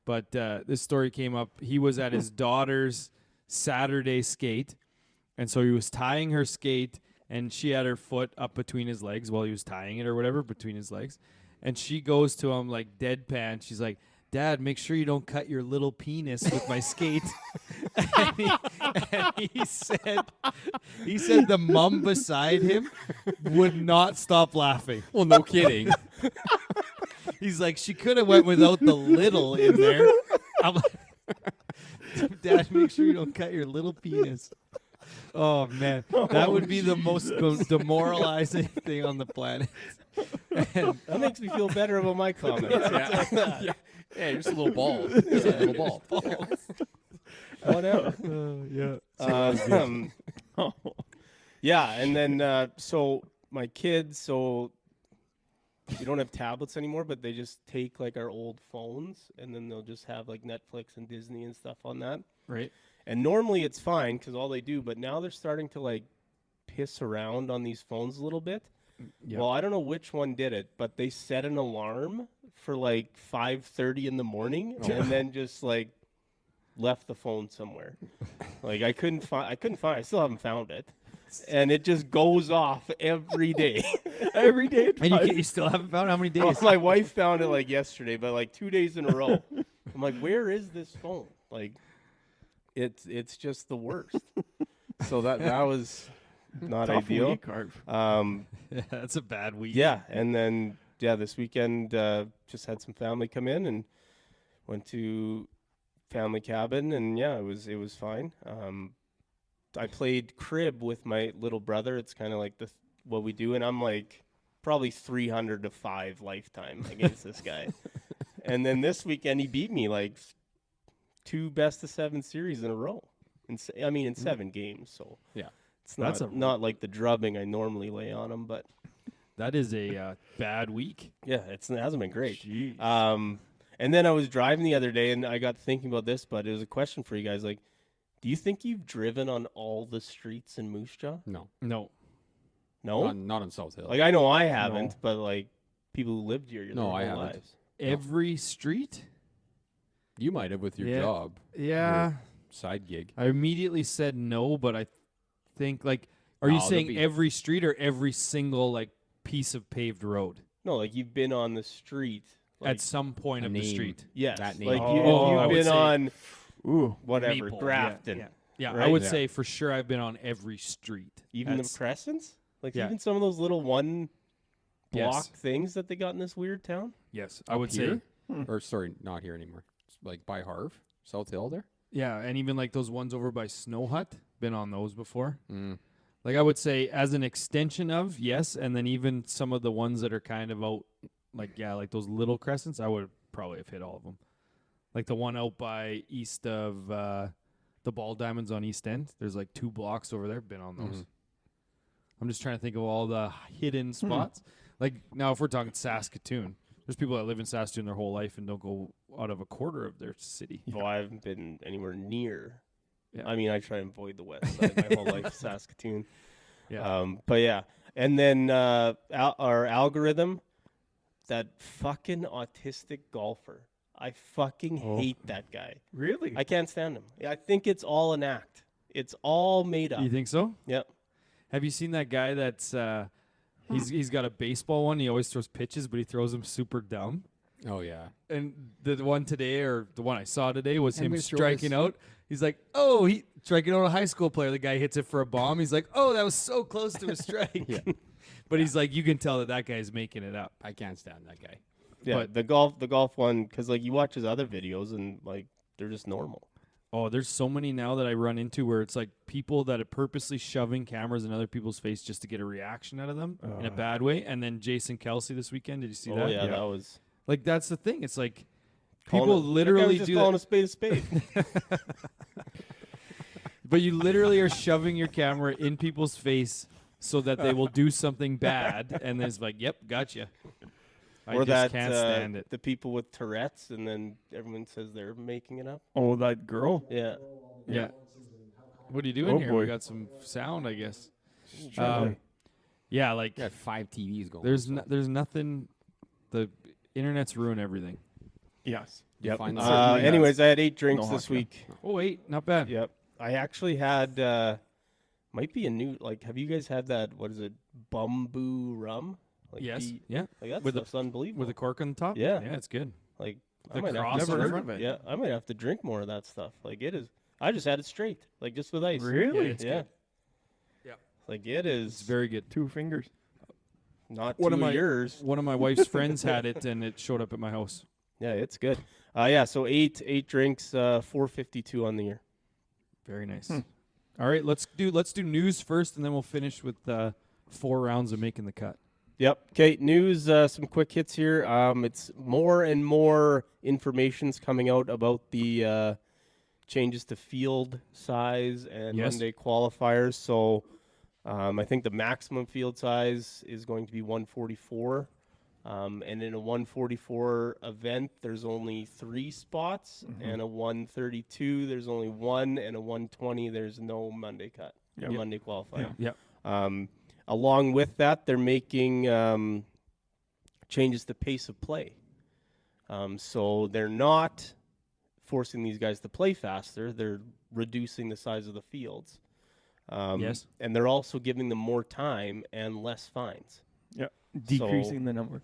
S1: but this story came up. He was at his daughter's Saturday skate, and so he was tying her skate, and she had her foot up between his legs while he was tying it or whatever between his legs, and she goes to him like deadpan. She's like, "Dad, make sure you don't cut your little penis with my skate." and he said the mom beside him would not stop laughing.
S4: Well, no kidding.
S1: He's like, she could have went without the little in there. I'm like, Dad, make sure you don't cut your little penis. Oh man, that would be the most demoralizing thing on the planet. And
S3: That makes me feel better about my comments.
S4: Yeah, you're just a little ball. Just a little ball.
S3: Whatever.
S1: yeah.
S3: Yeah, and then so my kids, so we don't have tablets anymore, but they just take like our old phones, and then they'll just have like Netflix and Disney and stuff on that.
S1: Right.
S3: And normally it's fine because all they do, but now they're starting to like piss around on these phones a little bit.
S1: Yeah.
S3: Well, I don't know which one did it, but they set an alarm for like 5:30 in the morning, and then just like left the phone somewhere. Like I couldn't find. I still haven't found it, and it just goes off every day.
S2: Every day.
S1: And you still haven't found how many days?
S3: Well, my wife found it like yesterday, but like 2 days in a row. I'm like, where is this phone? Like, it's just the worst. So that was not
S2: Tough
S3: ideal.
S2: week, Harv.
S1: Yeah, that's a bad week.
S3: Yeah, and then this weekend just had some family come in and went to family cabin, and it was fine. I played crib with my little brother. It's kind of like what we do, and I'm like probably 300 to 5 lifetime against this guy. And then this weekend he beat me like 2 best of 7 series in a row. In 7 games. So
S4: Yeah.
S3: it's
S1: That's
S3: not like the drubbing I normally lay on him, but
S1: That is a bad week.
S3: yeah, it hasn't been great.
S2: Jeez.
S3: And then I was driving the other day, and I got thinking about this, but it was a question for you guys. Like, do you think you've driven on all the streets in Moose Jaw?
S4: No.
S1: No.
S3: No?
S4: Not on South Hill.
S3: Like, I know I haven't, but, like, people who lived here
S4: No,
S3: their
S4: I
S3: whole
S4: haven't.
S3: lives.
S1: Every street?
S4: You might have with your
S1: Yeah.
S4: job,
S1: Yeah.
S4: side gig.
S1: I immediately said no, but I think like, are you
S4: No, there'll
S1: saying
S4: be-
S1: every street or every single like piece of paved road
S3: No, like, you've been on the street. Like,
S1: at some point
S4: a
S1: of the
S4: name.
S1: street?
S3: yes.
S4: that name.
S3: Like,
S1: Oh, I
S3: you've
S1: would
S3: been
S1: say-
S3: on
S2: Ooh.
S3: whatever,
S1: Maple,
S3: Grafton.
S1: Yeah, I
S3: Right?
S1: would
S4: Yeah.
S1: say for sure I've been on every street.
S3: Even
S1: That's-
S3: the Crescents? Like,
S1: Yeah.
S3: even some of those little one block
S1: Yes.
S3: things that they got in this weird town?
S1: Yes, I
S4: Up
S1: would
S4: here?
S1: say.
S4: Or sorry, not here anymore. It's like by Harv, South Hill there.
S1: Yeah, and even like those ones over by Snow Hut, been on those before.
S4: Mm.
S1: Like I would say as an extension of, yes, and then even some of the ones that are kind of out, like like those little crescents, I would probably have hit all of them. Like the one out by east of the Ball Diamonds on East End. There's like 2 blocks over there. Been on those.
S4: Mhm.
S1: I'm just trying to think of all the hidden spots. Like now, if we're talking Saskatoon, there's people that live in Saskatoon their whole life and don't go out of a quarter of their city.
S3: Well, I haven't been anywhere near.
S1: Yeah.
S3: I mean, I try and avoid the west side my whole life, Saskatoon.
S1: Yeah.
S3: But yeah, and then our algorithm, that fucking autistic golfer. I fucking hate that guy.
S2: Really?
S3: I can't stand him. I think it's all an act. It's all made up.
S1: You think so?
S3: Yep.
S1: Have you seen that guy that's he's got a baseball one? He always throws pitches, but he throws them super dumb.
S4: Oh yeah.
S1: And the one today, or the one I saw today, was
S4: I'm
S1: him
S4: gonna throw
S1: striking
S4: this-
S1: out. He's like, oh, he striking out a high school player. The guy hits it for a bomb. He's like, oh, that was so close to a strike.
S4: Yeah.
S1: But he's like, you can tell that guy's making it up.
S4: I can't stand that guy.
S3: Yeah.
S1: But-
S3: the golf one, because like you watch his other videos and like they're just normal.
S1: Oh, there's so many now that I run into where it's like people that are purposely shoving cameras in other people's face just to get a reaction out of them in a bad way. And then Jason Kelsey this weekend, did you see
S3: Oh
S1: that?
S3: yeah, that was.
S1: Like that's the thing. It's like
S3: calling
S1: people
S3: it- that guy
S1: literally
S3: was just
S1: do
S3: calling
S1: that.
S3: a spade a spade.
S1: But you literally are shoving your camera in people's face so that they will do something bad, and then it's like, "Yep, gotcha." I
S3: Or
S1: just
S3: that
S1: can't stand it.
S3: the people with Tourette's, and then everyone says they're making it up.
S2: Oh, that girl.
S3: Yeah.
S1: Yeah. What are you doing
S2: Oh,
S1: here?
S2: boy.
S1: We got some sound, I guess.
S2: Trying
S1: Yeah, like
S4: You got 5 TVs going.
S1: there's
S4: so
S1: there's nothing. The internet's ruined everything.
S2: Yes.
S4: you find that-
S2: Certainly
S3: Anyways, I had 8 drinks
S2: No
S3: this
S2: hockey.
S3: week.
S1: Oh wait, not bad.
S3: Yep. I actually had might be a new, like, have you guys had that, what is it, bamboo rum? Like
S1: Yes. Yeah.
S3: Like that
S1: With the-
S3: stuff's unbelievable.
S1: With a cork on the top.
S3: Yeah.
S1: Yeah, it's good.
S3: Like,
S1: The
S3: I might have
S1: cross
S3: to
S1: on the
S3: drink-
S1: front.
S3: Yeah, I might have to drink more of that stuff. Like, it is, I just had it straight, like, just with ice.
S2: Really?
S1: Yeah, it's
S3: Yeah.
S1: good. Yeah.
S3: Like, it is
S1: It's very good.
S2: 2 fingers.
S3: not
S1: One
S3: two
S1: of my
S3: yours.
S1: One of my wife's friends had it, and it showed up at my house.
S3: Yeah, it's good. Yeah, so eight drinks, 452 on the year.
S1: Very nice. All right, let's do news first, and then we'll finish with 4 rounds of making the cut.
S3: Yep. Okay, news, some quick hits here. It's more and more information's coming out about the changes to field size and
S1: Yes.
S3: Monday qualifiers. So I think the maximum field size is going to be 144. And in a 144 event, there's only 3 spots, and a 132, there's only 1, and a 120, there's no Monday cut, or Monday qualifier.
S1: Yep.
S3: Along with that, they're making changes to pace of play. So they're not forcing these guys to play faster. They're reducing the size of the fields.
S1: Yes.
S3: And they're also giving them more time and less fines.
S2: Yeah. Decreasing the number.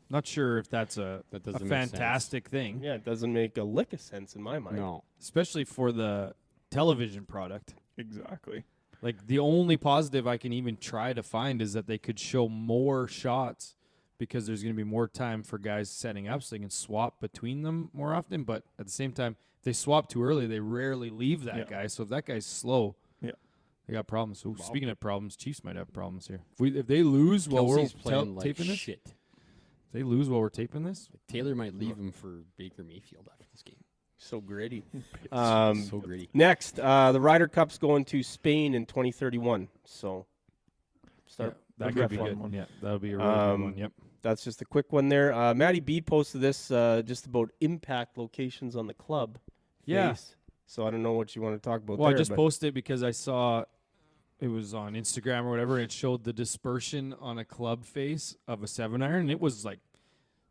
S1: Not sure if that's a
S4: doesn't make sense.
S1: fantastic thing,
S3: Yeah, it doesn't make a lick of sense in my mind.
S4: No.
S1: especially for the television product.
S2: Exactly.
S1: Like the only positive I can even try to find is that they could show more shots because there's going to be more time for guys setting up so they can swap between them more often. But at the same time, if they swap too early, they rarely leave that guy. So if that guy's slow, they got problems. So speaking of problems, Chiefs might have problems here. If they lose while we're
S4: Kelsey's playing like
S1: taping this,
S4: shit.
S1: if they lose while we're taping this,
S4: Taylor might leave him for Baker Mayfield after this game.
S3: So gritty.
S4: So gritty.
S3: Next, the Ryder Cup's going to Spain in 2031. So start.
S1: that
S2: That'd
S1: could
S2: be
S1: be
S2: a
S1: good.
S2: fun one.
S1: Yeah, that'll be a really good one. Yep.
S3: That's just a quick one there. Matty B posted this just about impact locations on the club.
S1: Yeah.
S3: face. So I don't know what you want to talk about
S1: Well,
S3: there.
S1: I just
S3: but
S1: posted it because I saw it was on Instagram or whatever. And it showed the dispersion on a club face of a 7-iron. And it was like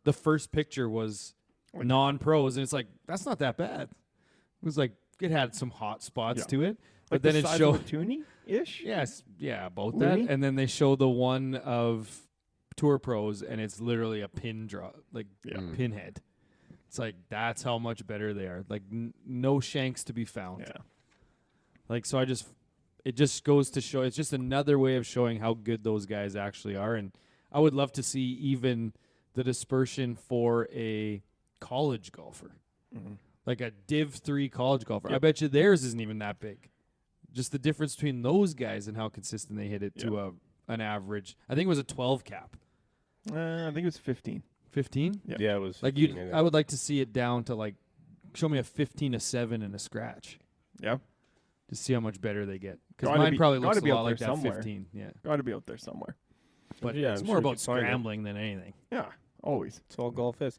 S1: the first picture was non-pros, and it's like that's not that bad. It was like it had some hot spots to it, but
S2: Like
S1: then
S2: the
S1: it
S2: size
S1: showed
S2: of a toonie-ish?
S1: yes, yeah, about
S2: Looney?
S1: that, and then they show the one of tour pros, and it's literally a pin draw, like a pinhead. It's like that's how much better they are. Like no shanks to be found.
S2: Yeah.
S1: Like so, it just goes to show. It's just another way of showing how good those guys actually are, and I would love to see even the dispersion for a college golfer, like a Div 3 college golfer. I bet you theirs isn't even that big. Just the difference between those guys and how consistent they hit it to an average. I think it was a 12 cap.
S2: I think it was 15.
S1: 15?
S3: yeah, it was
S1: Like
S3: 15, I think.
S1: I would like to see it down to like, show me a 15, a 7, and a scratch.
S2: Yeah.
S1: To see how much better they get. Because
S2: Gotta
S1: mine
S2: be-
S1: probably
S2: gotta
S1: looks a
S2: be
S1: lot
S2: out
S1: like
S2: there
S1: that
S2: somewhere.
S1: 15. Yeah.
S2: Got to be out there somewhere.
S1: But
S3: Yeah,
S1: it's
S3: I'm
S1: more
S3: sure you
S1: about
S3: could find it.
S1: scrambling than anything.
S2: Yeah. Always.
S3: That's all golf is.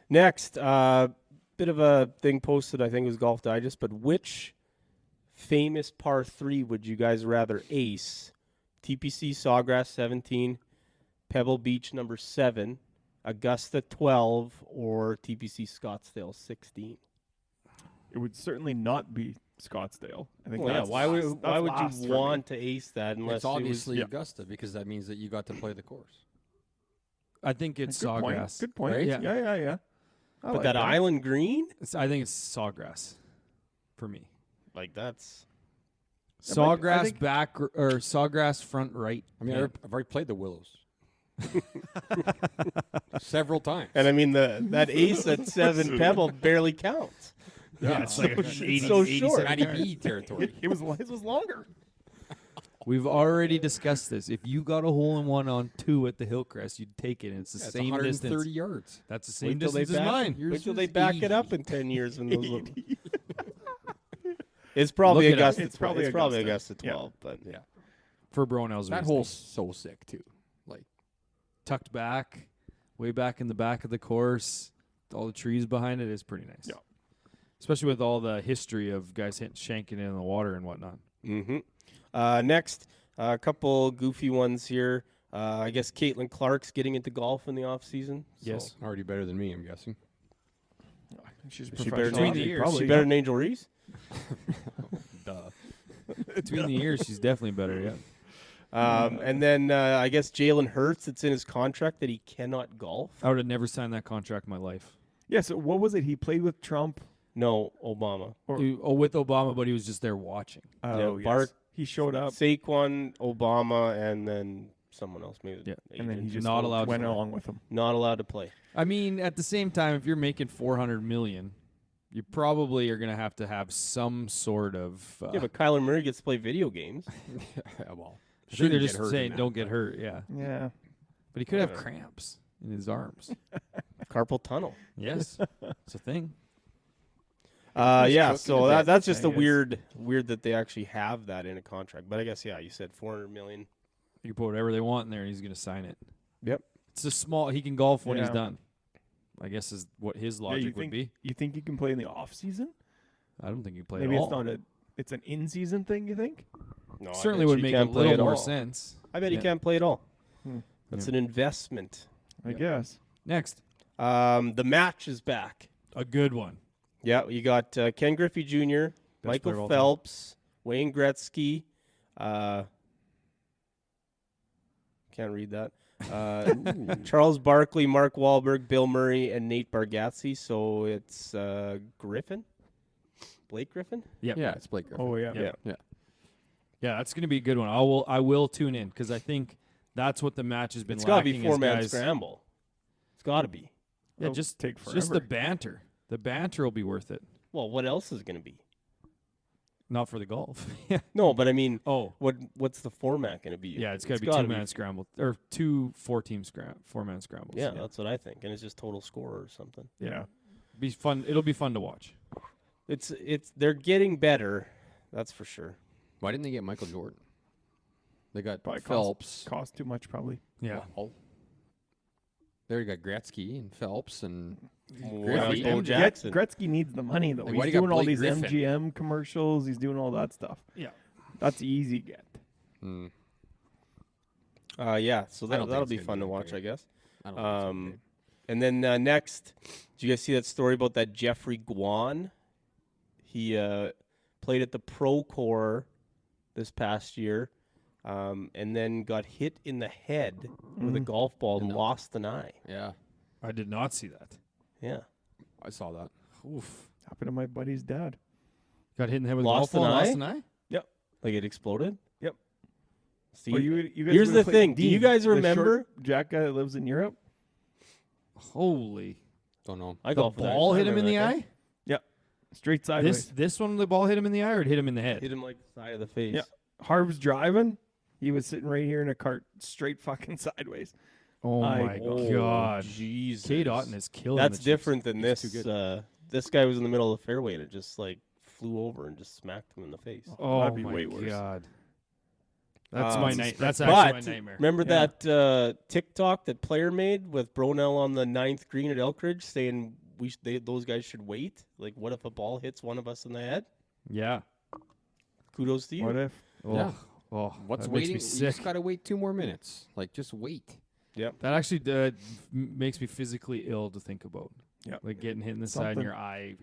S3: Next, bit of a thing posted, I think it was Golf Digest, but which famous par 3 would you guys rather ace? TPC Sawgrass 17, Pebble Beach number 7, Augusta 12, or TPC Scottsdale 16?
S2: It would certainly not be Scottsdale. I think
S3: Well, yeah,
S2: that's
S3: why
S2: last-
S3: would
S2: that's
S3: you
S2: last for me.
S3: want to ace that unless
S4: It's obviously
S2: yeah.
S4: Augusta because that means that you got to play the course.
S1: I think it's
S2: Good point.
S1: Sawgrass.
S2: Good point.
S4: Right?
S2: Yeah, yeah. I
S3: but
S2: like
S3: that island green?
S1: I think it's Sawgrass for me.
S3: Like that's
S2: That might- I
S1: Sawgrass
S2: think-
S1: back or Sawgrass front right.
S4: I mean,
S1: Yeah.
S4: I've already played the Willows several times.
S3: and I mean that ace at 7 Pebble barely counts.
S1: Yeah, it's like
S3: so- it's so short.
S4: Matty B territory.
S2: his was longer.
S1: We've already discussed this. If you got a hole in one on 2 at the Hillcrest, you'd take it. And it's the
S4: It's
S1: same
S4: 130
S1: distance.
S4: yards.
S1: That's the same
S3: Wait till they
S1: distance as
S3: back,
S1: mine.
S3: Wait till
S4: Yours
S3: they
S4: is
S3: back it
S4: 80.
S3: up in 10 years when those little. It's probably
S1: Look it up.
S3: Augusta.
S2: It's probably
S3: Augusta
S2: Yeah.
S3: 12, but
S4: Yeah.
S1: For Bronel's
S4: That
S1: reasoning.
S4: hole's so sick too. Like
S1: Tucked back, way back in the back of the course. All the trees behind it is pretty nice.
S2: Yeah.
S1: Especially with all the history of guys shanking it in the water and whatnot.
S3: Next, a couple goofy ones here. I guess Caitlin Clark's getting into golf in the off season.
S1: Yes.
S4: already better than me, I'm guessing.
S2: She's
S3: She better,
S2: professional.
S3: than,
S1: the years.
S2: Probably,
S3: she better than Angel Reese.
S4: Duh.
S1: Between the years, she's definitely better. Yeah.
S3: And then I guess Jalen Hurts, it's in his contract that he cannot golf.
S1: I would have never signed that contract in my life.
S2: Yeah, so what was it? He played with Trump.
S3: No, Obama.
S1: With Obama, but he was just there watching.
S2: Oh,
S3: Yeah, Bart-
S2: he showed up,
S3: Saquon, Obama, and then someone else. Maybe.
S1: Yeah.
S2: and then he just
S1: Not allowed
S2: went
S1: to play.
S2: along with him.
S3: Not allowed to play.
S1: I mean, at the same time, if you're making $400 million, you probably are going to have some sort of.
S3: Yeah, but Kyler Murray gets to play video games.
S4: Well,
S1: I think they're
S4: shouldn't
S1: just
S4: get hurt in
S1: saying
S4: that,
S1: don't get
S4: but-
S1: hurt. Yeah,
S2: Yeah.
S1: but he could have
S3: Whatever.
S1: cramps in his arms.
S3: Carpal tunnel.
S1: Yes, it's a thing.
S3: Yeah,
S4: cooking
S3: so
S4: a bit,
S3: that's just
S2: I
S3: a
S2: guess.
S3: weird that they actually have that in a contract. But I guess you said $400 million.
S1: You can put whatever they want in there, and he's going to sign it.
S3: Yep.
S1: It's a small. He can golf when he's
S2: Yeah.
S1: done. I guess is what his logic would be.
S2: You think he can play in the off season?
S1: I don't think he can play
S2: Maybe
S1: at
S2: it's
S1: all.
S2: not it's an in season thing. You think?
S3: No, I
S1: Certainly
S3: bet
S1: would
S3: you
S1: make a
S3: can't play
S1: little
S3: at
S1: more
S3: all.
S1: sense.
S3: I bet he
S1: Yeah.
S3: can't play at all.
S2: Hmm.
S3: That's an investment.
S2: I guess.
S1: Next,
S3: The match is back.
S1: a good one.
S3: Yeah, you got Ken Griffey Jr.,
S1: player of
S3: Michael
S1: all time.
S3: Phelps, Wayne Gretzky. Can't read that. Charles Barkley, Mark Wahlberg, Bill Murray, and Nate Bargatze. So it's Griffin, Blake Griffin.
S1: Yep.
S4: Yeah, it's Blake Griffin.
S2: Oh yeah.
S1: Yeah.
S4: Yeah.
S1: Yeah, that's going to be a good one. I will tune in because I think that's what the match has been
S3: It's got to be
S1: lacking. is
S3: four-man
S1: guys-
S3: scramble. It's got to be.
S1: Yeah,
S2: It'll
S1: just
S2: take
S1: just the
S2: forever.
S1: banter. The banter will be worth it.
S3: Well, what else is it going to be?
S1: Not for the golf. Yeah.
S3: No, but I mean,
S1: Oh,
S3: what's the format going to be?
S1: yeah, it's got to be
S3: gotta
S1: two-man scramble or two four-man scrambles.
S3: Yeah, that's what I think, and it's just total score or something.
S2: Yeah.
S1: Be fun. It'll be fun to watch.
S3: It's they're getting better, that's for sure.
S4: Why didn't they get Michael Jordan? They got
S2: Probably
S4: Phelps.
S2: Cost too much probably.
S1: Yeah.
S4: Well, there you got Gretzky and Phelps and
S3: Griffey,
S4: Bo
S3: Bo Jackson.
S2: Gretzky needs the money though.
S4: Like, why
S2: He's
S4: do you got
S2: doing all
S4: Blake
S2: these
S4: Griffin?
S2: MGM commercials. He's doing all that stuff.
S1: Yeah.
S2: That's easy get.
S4: Hmm.
S3: Yeah, so
S4: I don't think
S3: that'll
S4: it's
S3: be
S4: gonna
S3: fun
S4: be
S3: to
S4: that
S3: watch,
S4: great.
S3: I guess.
S4: I don't think it's
S3: Um,
S4: okay.
S3: And then next, did you guys see that story about that Jeffrey Guan? He played at the Pro Corps this past year, and then got hit in the head with a golf ball and
S4: No.
S3: lost an eye.
S4: Yeah,
S1: I did not see that.
S3: Yeah,
S4: I saw that.
S1: Oof.
S2: Happened to my buddy's dad.
S1: Got hit in the head with
S3: Lost
S1: a golf ball
S3: an
S1: and lost
S3: eye?
S1: an eye?
S3: like it exploded.
S2: Yep.
S3: See,
S2: Oh, you guys
S3: here's
S2: would've
S3: the
S2: played
S3: thing. Do you
S2: Dean,
S3: guys
S2: the short
S3: remember?
S2: Jack guy that lives in Europe?
S1: Holy.
S4: Don't know.
S3: I
S1: The
S3: golfed with that-
S1: ball
S3: I
S1: hit him in
S3: remember
S1: the
S3: that guy.
S1: eye?
S2: Straight sideways.
S1: This one, the ball hit him in the eye or it hit him in the head?
S3: Hit him like the side of the face.
S2: Yeah. Harv's driving. He was sitting right here in a cart, straight fucking sideways.
S1: Oh
S2: I-
S1: my
S3: Oh,
S1: God.
S3: Jesus.
S1: Kate Otten is killing
S3: That's
S1: the Chiefs.
S3: different than
S1: He's
S3: this.
S1: too good.
S3: This guy was in the middle of the fairway and it just like flew over and just smacked him in the face.
S1: Oh
S2: That'd be
S1: my
S2: way worse.
S1: God. That's
S3: Um,
S1: my night. That's
S3: but
S1: actually my nightmare.
S3: remember
S2: Yeah.
S3: that TikTok that player made with Bronel on the 9th green at Elkridge saying those guys should wait? Like, what if a ball hits one of us in the head?
S1: Yeah.
S3: Kudos to you.
S2: What if?
S1: Oh,
S4: Yeah.
S1: oh,
S4: What's
S1: that
S4: waiting?
S1: makes
S4: You
S1: me
S4: just
S1: sick.
S4: got to wait 2 more minutes. Like, just wait.
S1: That actually makes me physically ill to think about.
S2: Yeah.
S1: Like getting hit in the side and
S2: Something.
S1: your eye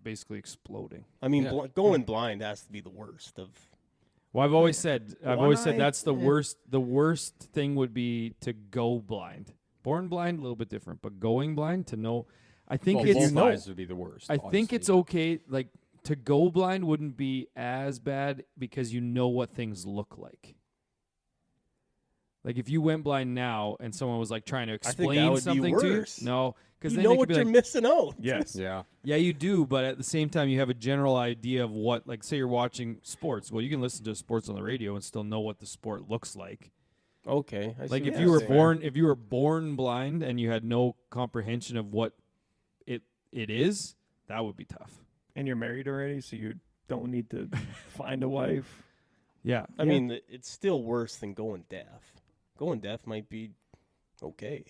S1: basically exploding.
S3: I mean,
S4: Yeah.
S3: going blind has to be the worst of.
S1: Well, I've always said
S2: One eye,
S1: that's the
S2: eh.
S1: worst. The worst thing would be to go blind. Born blind, a little bit different, but going blind to know. I think
S4: Well,
S1: it's
S4: both eyes would be the worst.
S1: I think it's okay. Like to go blind wouldn't be as bad because you know what things look like. Like if you went blind now and someone was like trying to
S3: I think that
S1: explain
S3: would be
S1: something to you,
S3: worse.
S1: no, because
S3: You
S1: then
S3: know
S1: they could
S3: what
S1: be
S3: you're
S1: like,
S3: missing out.
S2: Yes.
S4: Yeah.
S1: yeah, you do, but at the same time, you have a general idea of what, like, say you're watching sports. Well, you can listen to sports on the radio and still know what the sport looks like.
S3: Okay. I see
S1: Like
S3: what
S1: if
S3: you're
S1: you were
S3: saying.
S1: if you were born blind and you had no comprehension of what it is, that would be tough.
S2: And you're married already, so you don't need to find a wife.
S1: Yeah,
S3: I mean, it's still worse than going deaf. Going deaf might be okay.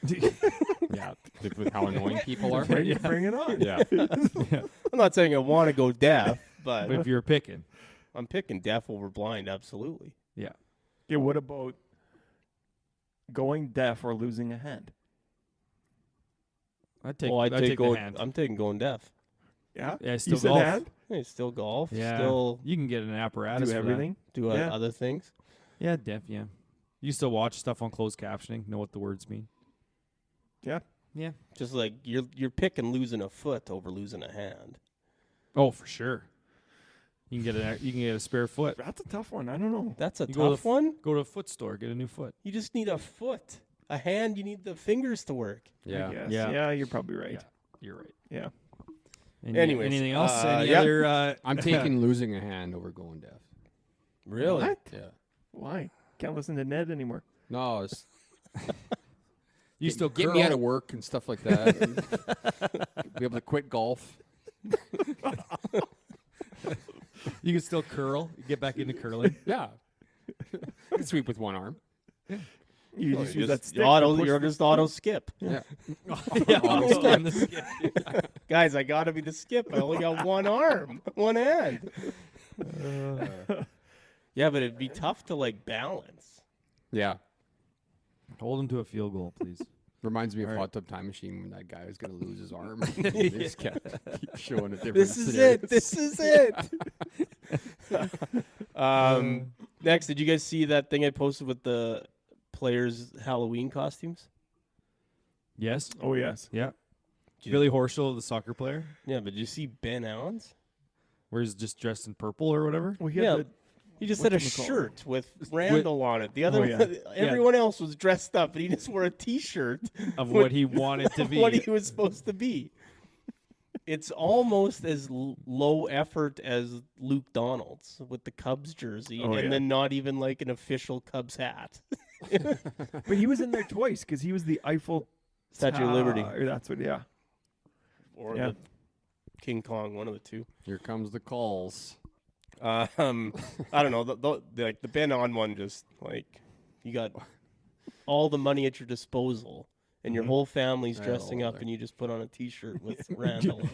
S4: Yeah. With how annoying people are.
S2: Bring it on.
S4: Yeah.
S3: I'm not saying I want to go deaf, but
S1: but if you're picking,
S3: I'm picking deaf over blind, absolutely.
S1: yeah,
S2: Yeah, what about going deaf or losing a hand?
S1: I'd take
S3: I'd
S1: I'd
S3: take
S1: take
S3: going,
S1: the hand.
S3: I'm taking going deaf.
S2: Yeah.
S1: Yeah, still
S2: You said
S1: golf.
S2: hand?
S3: Hey, still golf.
S1: Yeah.
S3: Still
S1: You can get an apparatus
S2: Do
S1: for that.
S2: everything.
S3: do
S2: Yeah.
S3: other things.
S1: Yeah, yeah. You still watch stuff on closed captioning, know what the words mean.
S2: Yeah.
S1: Yeah.
S3: Just like you're picking losing a foot over losing a hand.
S1: Oh, for sure. You can get a spare foot.
S2: That's a tough one. I don't know.
S3: That's a
S1: You go to
S3: tough one.
S1: Go to a foot store, get a new foot.
S3: You just need a foot. A hand, you need the fingers to work.
S2: I
S4: Yeah.
S2: guess.
S1: Yeah.
S2: Yeah, you're probably right.
S1: Yeah. You're right.
S2: Yeah.
S3: Anyways,
S1: anything else? Any
S3: yeah.
S1: other?
S4: I'm taking losing a hand over going deaf.
S3: Really?
S2: What?
S4: Yeah.
S2: Why? Can't listen to Ned anymore.
S4: No, it's
S1: You still
S4: get
S1: curl?
S4: me out of work and stuff like that. and be able to quit golf.
S1: You can still curl. You get back into curling.
S4: Yeah. I can sweep with one arm.
S2: You
S3: Oh,
S2: just
S3: you're
S2: use that
S3: just
S2: stick. to
S3: auto,
S2: push
S3: you're
S2: the-
S3: just auto skip.
S4: Yeah.
S1: Yeah, on the skip.
S3: Guys, I gotta be the skip. I only got one arm, one hand. Yeah, but it'd be tough to like balance.
S4: Yeah.
S1: Hold him to a field goal, please.
S4: Reminds me of
S1: All right.
S4: Hot Tub Time Machine when that guy was going to lose his arm. They just kept keep showing a different
S3: This is
S4: scenarios.
S3: it. This is it. Next, did you guys see that thing I posted with the players' Halloween costumes?
S1: Yes.
S2: Oh, yes.
S1: Yeah.
S3: Did you-
S1: Billy Horschel, the soccer player,
S3: Yeah, but did you see Ben Allen's?
S1: where he's just dressed in purple or whatever.
S2: Well, he
S3: Yeah.
S2: had the,
S3: He just had a
S2: Whatchamacallit?
S3: shirt with Randall on it. The other,
S2: Oh, yeah.
S3: everyone else was dressed up, and he just wore a T-shirt
S1: Of what he wanted to
S3: of
S1: be.
S3: what he was supposed to be. It's almost as low effort as Luke Donald's with the Cubs jersey,
S2: Oh,
S3: and
S2: yeah.
S3: then not even like an official Cubs hat.
S2: but he was in there twice because he was the Eiffel
S3: Statue of Liberty
S2: Or that's what. Yeah.
S3: or
S2: Yeah.
S3: the King Kong, one of the two.
S4: Here comes the calls.
S3: I don't know. Like the Ben on one, just like you got all the money at your disposal, and your whole family's
S4: Yeah,
S3: dressing
S4: all
S3: up,
S4: there.
S3: and you just put on a T-shirt with Randall on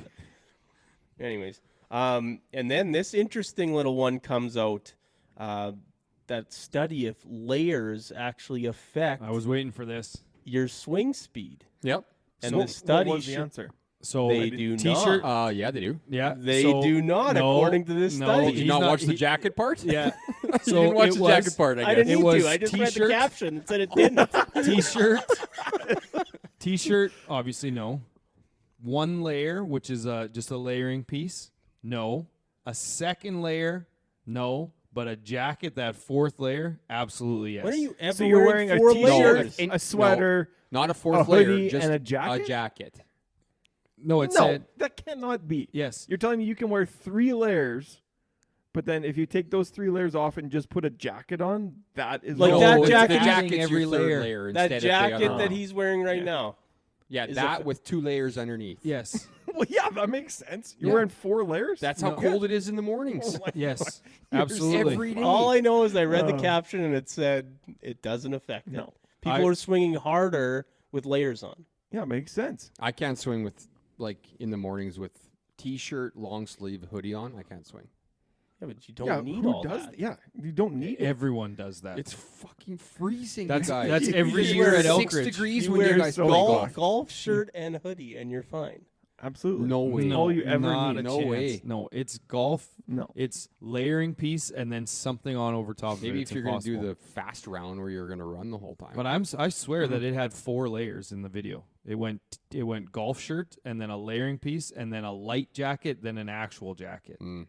S3: it. Anyways, and then this interesting little one comes out. That study if layers actually affect
S1: I was waiting for this.
S3: your swing speed,
S4: Yep.
S3: and
S1: So
S3: the
S2: What
S3: study
S2: was the
S3: sho-
S2: answer?
S1: So
S3: they do
S1: T-shirt.
S3: not.
S4: Yeah, they do.
S1: Yeah.
S3: They
S1: so-
S3: do not,
S1: no,
S3: according to this
S1: no,
S3: study.
S4: Did you
S1: he's
S4: not
S1: not-
S4: watch the
S1: he-
S4: jacket part?
S1: Yeah.
S4: You
S1: So
S4: didn't watch
S1: it
S4: the
S1: was
S4: jacket part, I
S3: I
S4: guess.
S3: didn't
S1: It
S3: need
S1: was
S3: to. I just read the
S1: T-shirt.
S3: caption and said it didn't.
S1: T-shirt. T-shirt. Obviously, no. One layer, which is just a layering piece. No. A second layer. No. But a jacket, that fourth layer, absolutely yes.
S3: When are you ever
S2: So you're wearing a
S3: four
S2: T-shirt,
S3: layers?
S2: a sweater,
S4: Not a fourth
S2: a
S4: layer,
S2: hoodie,
S4: just
S2: and a jacket?
S4: A jacket.
S1: No, it
S2: no,
S1: said
S2: that cannot be.
S1: yes.
S2: You're telling me you can wear 3 layers, but then if you take those 3 layers off and just put a jacket on, that is
S3: Like
S2: no,
S3: that
S2: it's
S3: jacket-
S4: The
S2: adding
S4: jacket's
S1: every
S4: your third
S1: layer.
S4: layer
S3: That
S4: instead of the other
S3: jacket that
S4: one.
S3: he's wearing right now.
S4: Yeah,
S3: is
S4: that
S3: a-
S4: with 2 layers underneath.
S1: Yes.
S2: Well, yeah, that makes sense. You're
S4: Yeah.
S2: wearing 4 layers.
S4: That's how
S1: No.
S4: cold it is in the mornings.
S2: Oh my
S1: Yes.
S2: You're
S1: Absolutely.
S4: Every day.
S3: All I know is I read the
S2: Oh.
S3: caption and it said it doesn't affect it.
S2: No.
S3: People
S1: I-
S3: are swinging harder with layers on.
S2: Yeah, makes sense.
S4: I can't swing with, like, in the mornings with T-shirt, long sleeve, hoodie on. I can't swing.
S3: Yeah, but you don't
S2: yeah,
S3: need
S2: who
S3: all
S2: does
S3: that.
S2: Yeah, you don't need it.
S1: Everyone does that.
S4: It's fucking freezing,
S1: That's
S4: you guys.
S1: that's
S2: You
S1: every
S2: just
S1: year
S2: wear
S1: at
S4: 6
S1: Elkridge.
S4: degrees
S2: You
S4: when you
S2: wear
S4: guys
S2: so
S4: play
S2: much.
S4: golf.
S3: Golf shirt and hoodie, and you're fine.
S2: Absolutely.
S4: No way.
S1: No,
S2: All you ever
S1: not
S2: need.
S1: a
S4: No
S1: chance.
S4: way.
S1: No, it's golf.
S2: No.
S1: It's layering piece and then something on over top of it.
S4: Maybe
S1: It's
S4: if you're going to do
S1: impossible.
S4: the fast round where you're going to run the whole time.
S1: But I swear that it had 4 layers in the video. It went golf shirt and then a layering piece and then a light jacket, then an actual jacket.
S4: Mm.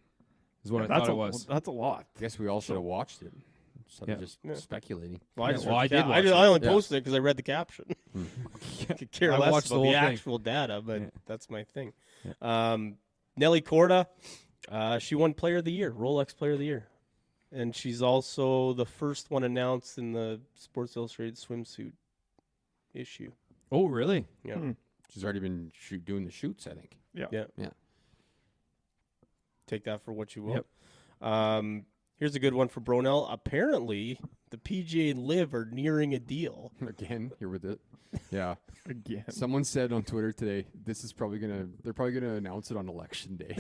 S1: Is what I
S2: that's
S1: thought
S2: a,
S1: it was.
S2: That's a lot.
S4: I guess we all should have watched it instead
S1: Yeah.
S4: of just
S3: Yeah.
S4: speculating.
S3: Well,
S1: Yeah,
S3: just
S1: well,
S3: read
S1: I
S3: the
S1: did
S3: cap-
S1: watch
S3: I only
S4: Yeah.
S3: posted it because I read the caption. Could care
S1: I
S3: less
S1: watched the
S3: about the,
S1: whole thing.
S3: actual data, but
S1: Yeah.
S3: that's my thing. Nelly Corda, she won Player of the Year, Rolex Player of the Year. And she's also the first one announced in the Sports Illustrated swimsuit issue.
S1: Oh, really?
S3: Yeah.
S2: Hmm.
S4: She's already been doing the shoots, I think.
S2: Yeah.
S3: Yeah.
S4: Yeah.
S3: Take that for what you will.
S1: Yep.
S3: Here's a good one for Bronel. Apparently, the PGA and Live are nearing a deal.
S4: Again, here with it. Yeah.
S2: Again.
S4: Someone said on Twitter today, they're probably gonna announce it on election day.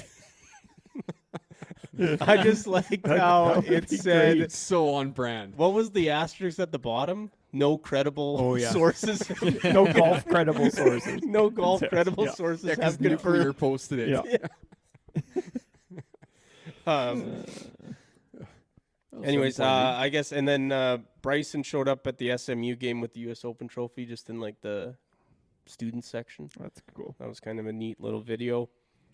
S3: I just like how
S2: that would
S3: it
S2: be
S3: said,
S2: great.
S4: So on brand.
S3: what was the asterisk at the bottom? No credible
S1: Oh, yeah.
S3: sources.
S2: No golf credible sources.
S3: No golf
S2: Yes,
S3: credible
S2: yeah.
S3: sources
S4: Yeah, 'cause
S3: have
S4: nuclear
S3: confirmed.
S4: posted it.
S2: Yeah.
S3: Anyways, I guess, and then Bryson showed up at the SMU game with the U.S. Open trophy, just in like the student section.
S2: That's cool.
S3: That was kind of a neat little video.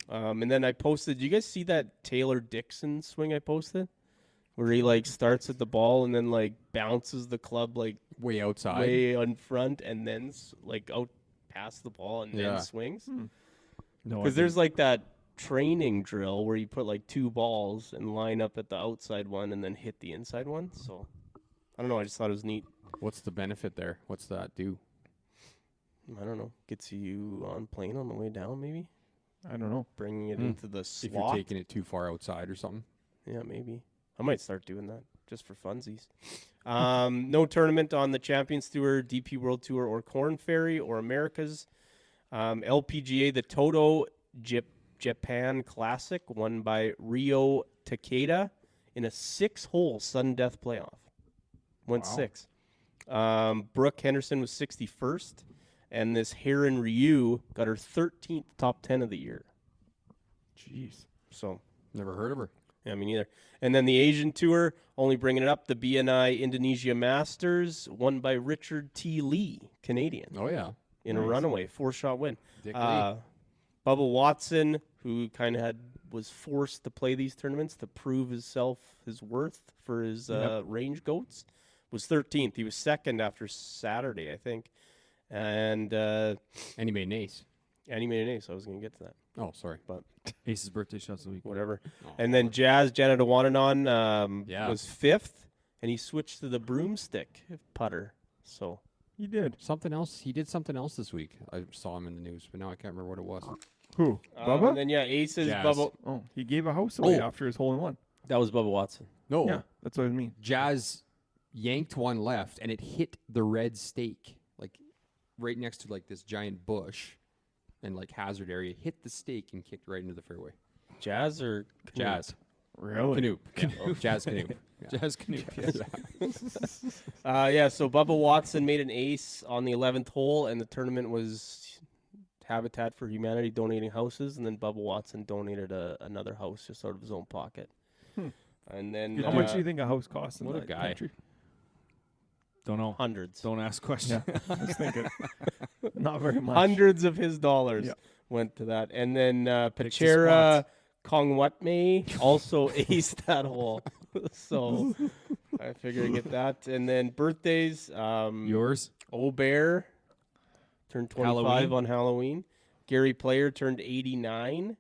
S3: And then I posted. Did you guys see that Taylor Dixon swing I posted, where he like starts at the ball and then like bounces the club like
S4: way outside,
S3: way in front, and then like out past the ball and then swings?
S1: No,
S3: Because there's like that training drill where you put like 2 balls and line up at the outside one and then hit the inside one. So I don't know. I just thought it was neat.
S4: What's the benefit there? What's that do?
S3: I don't know. Gets you on plane on the way down, maybe.
S2: I don't know.
S3: Bringing it into the
S4: If
S3: slot.
S4: you're taking it too far outside or something.
S3: Yeah, maybe. I might start doing that just for funsies. No tournament on the Champions Tour, DP World Tour, or Corn Ferry, or Americas. LPGA, the Toto Japan Classic, won by Ryo Takeda in a 6-hole sudden death playoff. Went 6. Brooke Henderson was 61st, and this Heron Ryu got her 13th top 10 of the year.
S2: Jeez.
S3: So,
S4: Never heard of her.
S3: yeah, me neither. And then the Asian Tour, only bringing it up, the BNI Indonesia Masters, won by Richard T. Lee, Canadian,
S4: Oh yeah,
S3: in a runaway 4-shot win.
S4: Dick Lee.
S3: Bubba Watson, who kind of was forced to play these tournaments to prove his worth for his range goats, was 13th. He was second after Saturday, I think. And
S4: And he made an ace.
S3: he made an ace. I was going to get to that,
S4: Oh, sorry.
S3: but
S1: Ace's birthday shots of the week.
S3: whatever.
S4: Oh.
S3: And then Jazz Janadawananon
S4: Yeah.
S3: was 5th, and he switched to the broomstick putter. So
S2: He did.
S4: Something else. He did something else this week. I saw him in the news, but now I can't remember what it was.
S2: Who? Bubba?
S3: And then Aces,
S4: Jazz.
S3: Bubba.
S2: Oh, he gave a house away
S4: Oh.
S2: after his hole in one.
S3: That was Bubba Watson.
S4: No,
S2: Yeah, that's what I mean.
S4: Jazz yanked one left, and it hit the red stake, like right next to like this giant bush, and like hazard area. Hit the stake and kicked right into the fairway.
S3: Jazz or
S4: Jazz.
S2: Really?
S4: Canoe. Yeah. Jazz canoe. Yeah.
S1: Jazz Canoe.
S3: So Bubba Watson made an ace on the 11th hole, and the tournament was Habitat for Humanity donating houses, and then Bubba Watson donated another house just out of his own pocket. And then
S2: How much do you think a house costs in
S4: what a
S2: that
S4: guy.
S2: country?
S1: Don't know.
S3: Hundreds.
S1: Don't ask questions.
S2: Yeah, I was thinking. Not very much.
S3: Hundreds of his dollars
S2: Yeah.
S3: went to that. And then
S1: Picked his
S3: Pachera Kongwatme also aced that hole. So I figured I'd get that. And then birthdays.
S1: Yours?
S3: Obear turned 25
S1: Halloween.
S3: on Halloween. Gary Player turned 89.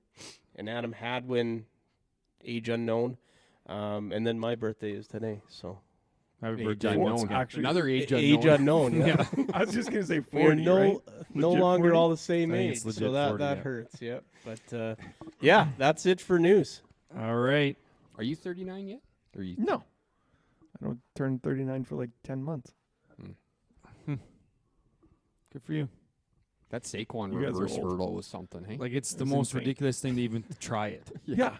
S3: And Adam Hadwin, age unknown. And then my birthday is today. So
S1: Happy
S4: Age
S1: birthday.
S4: unknown.
S2: What's actually-
S4: Another age
S3: age
S4: unknown.
S3: unknown. Yeah.
S2: I was just gonna say
S3: We are
S2: 40,
S3: no
S2: right?
S3: no
S2: Legit
S3: longer
S2: 40?
S3: all the same
S1: I think
S3: age.
S1: it's legit
S3: So that
S1: 40, yeah.
S3: hurts. Yep. But yeah, that's it for news.
S1: All right.
S4: Are you 39 yet? Or you?
S2: No. I don't turn 39 for like 10 months.
S1: Good for you.
S4: That Saquon
S2: You guys are
S4: reverse
S2: old.
S4: hurdle was something, hey?
S1: Like, it's the
S2: That's
S1: most
S2: insane.
S1: ridiculous thing to even try it.
S2: Yeah.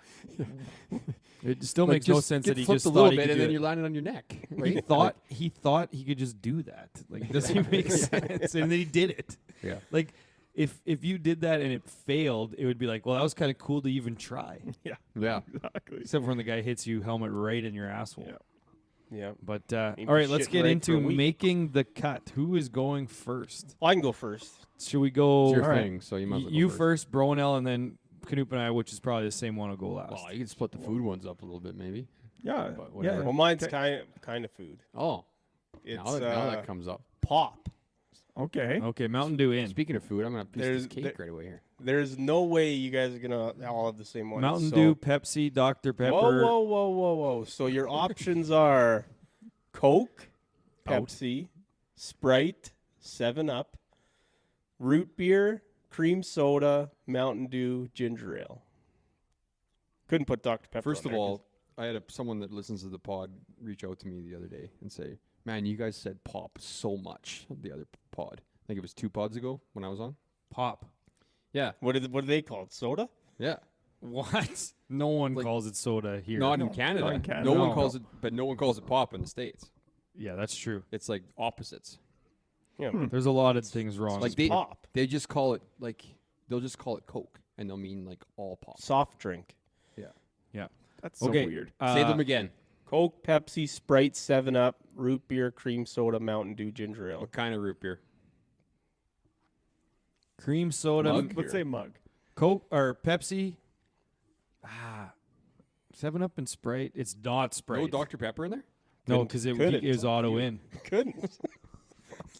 S1: It still
S4: Like,
S1: makes no
S4: just
S1: sense
S4: get
S1: that he
S4: flipped
S1: just
S4: a
S1: thought
S4: little
S1: he
S4: bit,
S1: could
S4: and
S1: do
S4: then
S1: it.
S4: you're landing on your neck.
S1: He
S4: Right?
S1: thought he could just do that. Like, it doesn't even make sense. And then he did it.
S4: Yeah.
S1: Like, if you did that and it failed, it would be like, well, that was kind of cool to even try.
S2: Yeah.
S4: Yeah.
S2: Exactly.
S1: Except for when the guy hits you helmet right in your asshole.
S2: Yeah.
S3: Yeah.
S1: But
S3: Maybe
S1: all right, let's
S3: shit
S1: get
S3: right
S1: into
S3: for a week.
S1: making the cut. Who is going first?
S3: Well, I can go first.
S1: Should we go?
S4: It's your
S1: all right,
S4: thing, so you might as well go
S1: you
S4: first.
S1: first, Bronel, and then Canoop and I, which is probably the same one, will go last.
S4: Well, you could split the food ones up a little bit, maybe.
S2: Yeah.
S4: But
S2: Yeah.
S4: whatever.
S3: Well, mine's
S2: Okay.
S3: kind of food.
S4: Oh,
S3: It's
S4: now that comes up.
S3: pop.
S2: Okay.
S1: Okay, Mountain Dew in.
S4: Speaking of food, I'm gonna have a piece of
S3: There's-
S4: this cake right away here.
S3: There's no way you guys are gonna all have the same one.
S1: Mountain
S3: so-
S1: Dew, Pepsi, Dr. Pepper.
S3: Whoa. So your options are Coke, Pepsi, Sprite, 7-Up, root beer, cream soda, Mountain Dew, ginger ale. Couldn't put Dr. Pepper.
S4: First
S3: on
S4: of
S3: there 'cause-
S4: all, I had someone that listens to the pod reach out to me the other day and say, "Man, you guys said pop so much the other pod. I think it was 2 pods ago when I was on."
S1: Pop.
S4: Yeah,
S3: what are they called? Soda?
S4: yeah.
S1: What? No one
S4: Like-
S1: calls it soda here.
S4: Not
S2: No,
S4: in Canada.
S2: not in Canada.
S4: No one
S1: No.
S4: calls it, but no one calls it pop in the States.
S1: Yeah, that's true.
S4: It's like opposites.
S3: Yeah.
S1: There's a lot of things wrong.
S4: Like they
S3: pop.
S4: they just call it like they'll just call it Coke and they'll mean like all pop.
S3: Soft drink.
S4: Yeah.
S1: Yeah.
S2: That's so
S1: Okay.
S2: weird.
S4: Say them again.
S3: Coke, Pepsi, Sprite, 7-Up, root beer, cream soda, Mountain Dew, ginger ale.
S4: What kind of root beer?
S1: Cream soda,
S4: Mug?
S2: Let's say mug.
S1: Coke or Pepsi. 7-Up and Sprite. It's not Sprite.
S4: No Dr. Pepper in there?
S1: No, because
S3: Couldn't.
S1: it was auto in.
S3: Couldn't.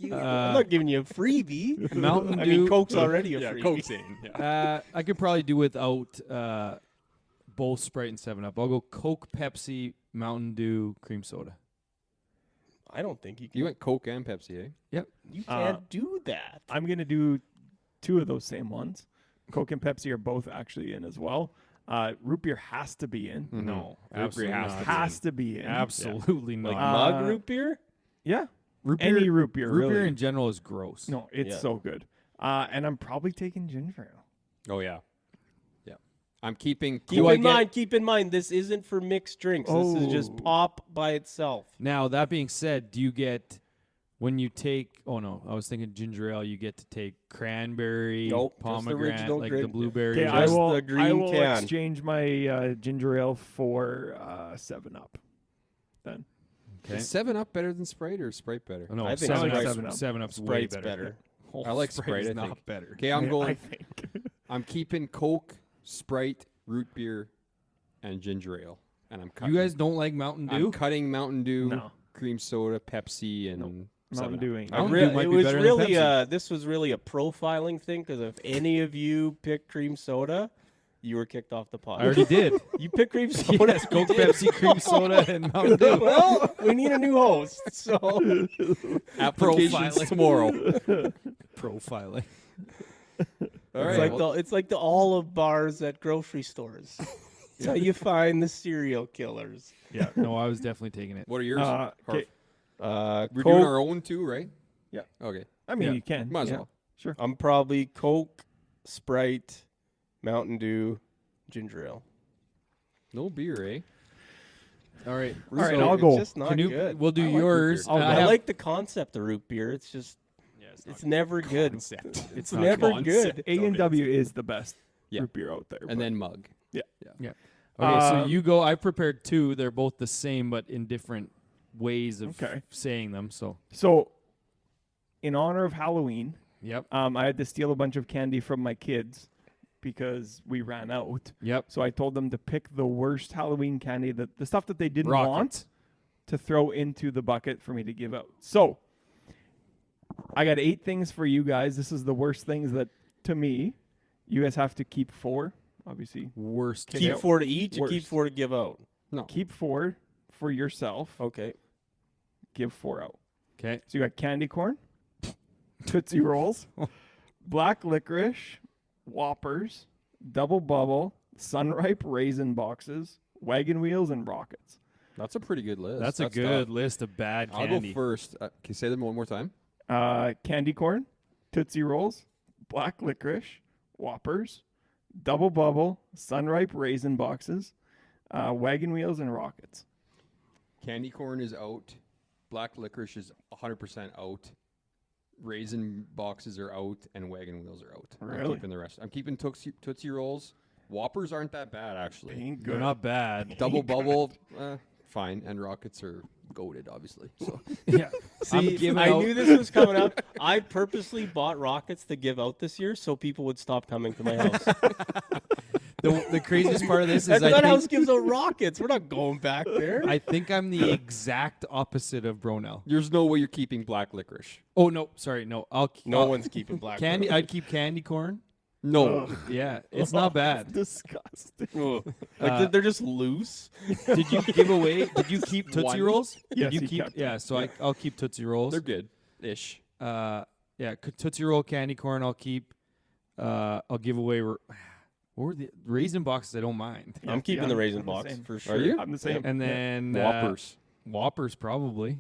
S3: I'm not giving you a freebie.
S1: Mountain
S3: I
S1: Dew.
S3: mean, Coke's already a
S4: Yeah,
S3: freebie.
S4: Coke's in. Yeah.
S1: I could probably do without both Sprite and 7-Up. I'll go Coke, Pepsi, Mountain Dew, cream soda.
S3: I don't think you can.
S4: You went Coke and Pepsi, eh?
S1: Yep.
S3: You can't do that.
S2: I'm gonna do 2 of those same ones. Coke and Pepsi are both actually in as well. Root beer has to be in.
S1: No,
S4: Root beer
S1: absolutely
S4: has
S1: not.
S4: to
S2: Has to be in.
S1: Absolutely
S3: Like
S1: not.
S3: mug root beer?
S2: Yeah.
S1: Root
S2: Any root beer,
S1: root
S2: really.
S1: beer in general is gross.
S2: No, it's
S3: Yeah.
S2: so good. And I'm probably taking ginger ale.
S4: Oh, yeah. Yeah. I'm keeping...
S3: Keep in mind, this isn't for mixed drinks. This is just
S2: Oh.
S3: pop by itself.
S1: Now that being said, do you get when you take? Oh no, I was thinking ginger ale. You get to take cranberry,
S3: Nope, just the
S1: pomegranate,
S3: original
S1: like the
S3: green-
S1: blueberry.
S2: Okay, I
S3: Just
S2: will,
S3: the
S2: I
S3: green
S2: will
S3: can.
S2: exchange my ginger ale for 7-Up. Then.
S1: Okay.
S4: Is 7-Up better than Sprite or Sprite better?
S1: Oh, no,
S3: I think
S2: 7-Up.
S1: 7-Up's way
S3: Sprite's
S1: better.
S3: better.
S1: Oh,
S4: I like Sprite,
S1: is
S4: I
S1: not
S4: think.
S1: better.
S4: Okay, I'm
S2: I
S4: going...
S2: think.
S4: I'm keeping Coke, Sprite, root beer, and ginger ale. And I'm cutting...
S1: You guys don't like Mountain
S4: I'm
S1: Dew?
S4: cutting Mountain Dew,
S2: No.
S4: cream soda, Pepsi, and...
S2: Mountain
S4: 7-Up.
S2: Dew ain't.
S1: Mountain
S3: Re-
S1: Dew might
S3: it
S1: be
S3: was
S1: better than
S3: really
S1: Pepsi.
S3: this was really a profiling thing because if any of you picked cream soda, you were kicked off the pod.
S1: I already did.
S3: You picked cream soda.
S1: Yes, Coke, Pepsi, cream soda, and Mountain Dew.
S3: Well, we need a new host. So
S4: Applications
S1: Profiling.
S4: tomorrow.
S1: Profiling.
S4: All
S3: it's
S4: right.
S3: like the olive bars at grocery stores. That's how you find the serial killers.
S1: Yeah. No, I was definitely taking it.
S4: What are yours?
S2: Okay.
S4: Harv? We're
S3: Coke,
S4: doing our own too, right?
S2: Yeah.
S4: Okay.
S2: I mean,
S1: Yeah.
S2: you can.
S4: Might as
S2: yeah.
S4: well.
S2: Sure.
S3: I'm probably Coke, Sprite, Mountain Dew, ginger ale.
S4: No beer, eh?
S1: All right.
S2: All right,
S3: So
S2: I'll
S3: it's
S2: go.
S3: just not
S1: Canoe,
S3: good.
S1: we'll do
S4: I like root
S1: yours.
S4: beer.
S2: I'll
S3: I
S2: go.
S3: like the concept of root beer. It's just it's never good.
S4: Concept.
S3: It's
S1: not
S3: never
S4: concept.
S3: good.
S2: A&W is the best
S4: Yeah.
S2: root beer out there.
S4: And
S2: but-
S4: then mug.
S1: Okay, so
S2: Um,
S1: you go. I prepared 2. They're both the same, but in different ways of
S2: Okay.
S1: saying them. So,
S2: So, in honor of Halloween,
S1: yep.
S2: I had to steal a bunch of candy from my kids because we ran out.
S1: Yep.
S2: So I told them to pick the worst Halloween candy, the stuff that they didn't
S1: Rocket.
S2: want, to throw into the bucket for me to give out. So I got 8 things for you guys. This is the worst things that, to me, you guys have to keep 4, obviously.
S1: Worst.
S2: Okay.
S3: Keep
S2: Yeah.
S3: 4 to each or
S2: Worst.
S3: keep 4 to give out?
S4: No.
S2: Keep 4 for yourself.
S3: Okay.
S2: Give 4 out.
S1: Okay.
S2: So you got candy corn, Tootsie Rolls, black licorice, Whoppers, Double Bubble, Sunripe raisin boxes, Wagon Wheels, and Rockets.
S4: That's a pretty good list.
S1: That's a good list of bad
S4: I'll
S1: candy.
S4: go first. Can you say them one more time?
S2: Candy corn, Tootsie Rolls, black licorice, Whoppers, Double Bubble, Sunripe raisin boxes, Wagon Wheels, and Rockets.
S4: Candy corn is out. Black licorice is 100% out. Raisin boxes are out, and wagon wheels are out. I'm
S2: Really?
S4: keeping the rest. I'm keeping Tootsie Rolls. Whoppers aren't that bad, actually.
S2: Ain't
S1: They're
S2: good.
S1: not bad.
S4: Double Bubble, fine. And Rockets are goated, obviously. So
S1: Yeah. I'm
S3: See,
S1: giving
S3: I
S1: out-
S3: knew this was coming up. I purposely bought rockets to give out this year so people would stop coming to my house.
S1: The craziest part of this is
S3: That
S1: I
S3: house
S1: think,
S3: gives out rockets. We're not going back there.
S1: I think I'm the exact opposite of Bronel.
S4: there's no way you're keeping black licorice.
S1: Oh no, sorry, no.
S3: No one's keeping black.
S1: candy. I'd keep candy corn.
S4: No.
S1: Yeah, it's not bad.
S2: Disgusting.
S3: Ugh. Like they're just loose.
S1: Did you give away? Did you keep Tootsie
S4: One.
S1: Rolls?
S2: Yes,
S1: Did you
S2: he
S1: keep?
S2: kept them.
S1: Yeah, so I'll keep Tootsie Rolls.
S4: They're good-ish.
S1: Yeah, Tootsie Roll, candy corn. I'll keep. I'll give away. What were the raisin boxes? I don't mind.
S3: I'm keeping
S2: yeah,
S3: the raisin
S2: I'm the
S3: box
S2: same.
S3: for sure.
S4: Are you?
S2: I'm the same.
S1: And then
S4: Whoppers.
S1: Whoppers probably.